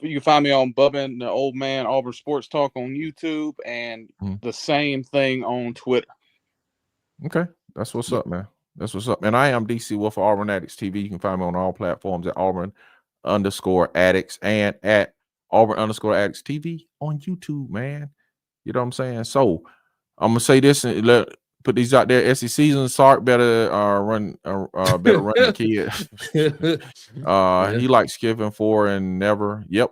You can find me on Bubba and the Old Man Auburn Sports Talk on YouTube, and the same thing on Twitter. Okay, that's what's up, man. That's what's up. And I am DC Wolf for Auburn Addicts TV. You can find me on all platforms at Auburn_Addicts and at Auburn_Addicts TV on YouTube, man. You know what I'm saying? So I'm gonna say this and put these out there. SEC season, Sark better run the kid. He likes skipping 4 and never. Yep.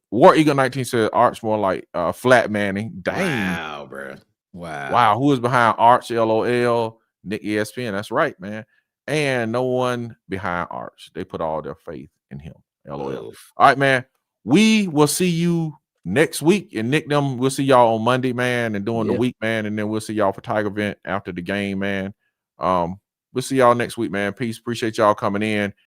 War Eagle 19 said Arch more like flat Manning. Dang. Wow, bro. Wow. Who is behind Arch? LOL. Nick ESPN. That's right, man. And no one behind Arch. They put all their faith in him. LOL. All right, man. We will see you next week. And Nick, we'll see y'all on Monday, man, and during the week, man. And then we'll see y'all for Tiger Vent after the game, man. We'll see y'all next week, man. Peace. Appreciate y'all coming in.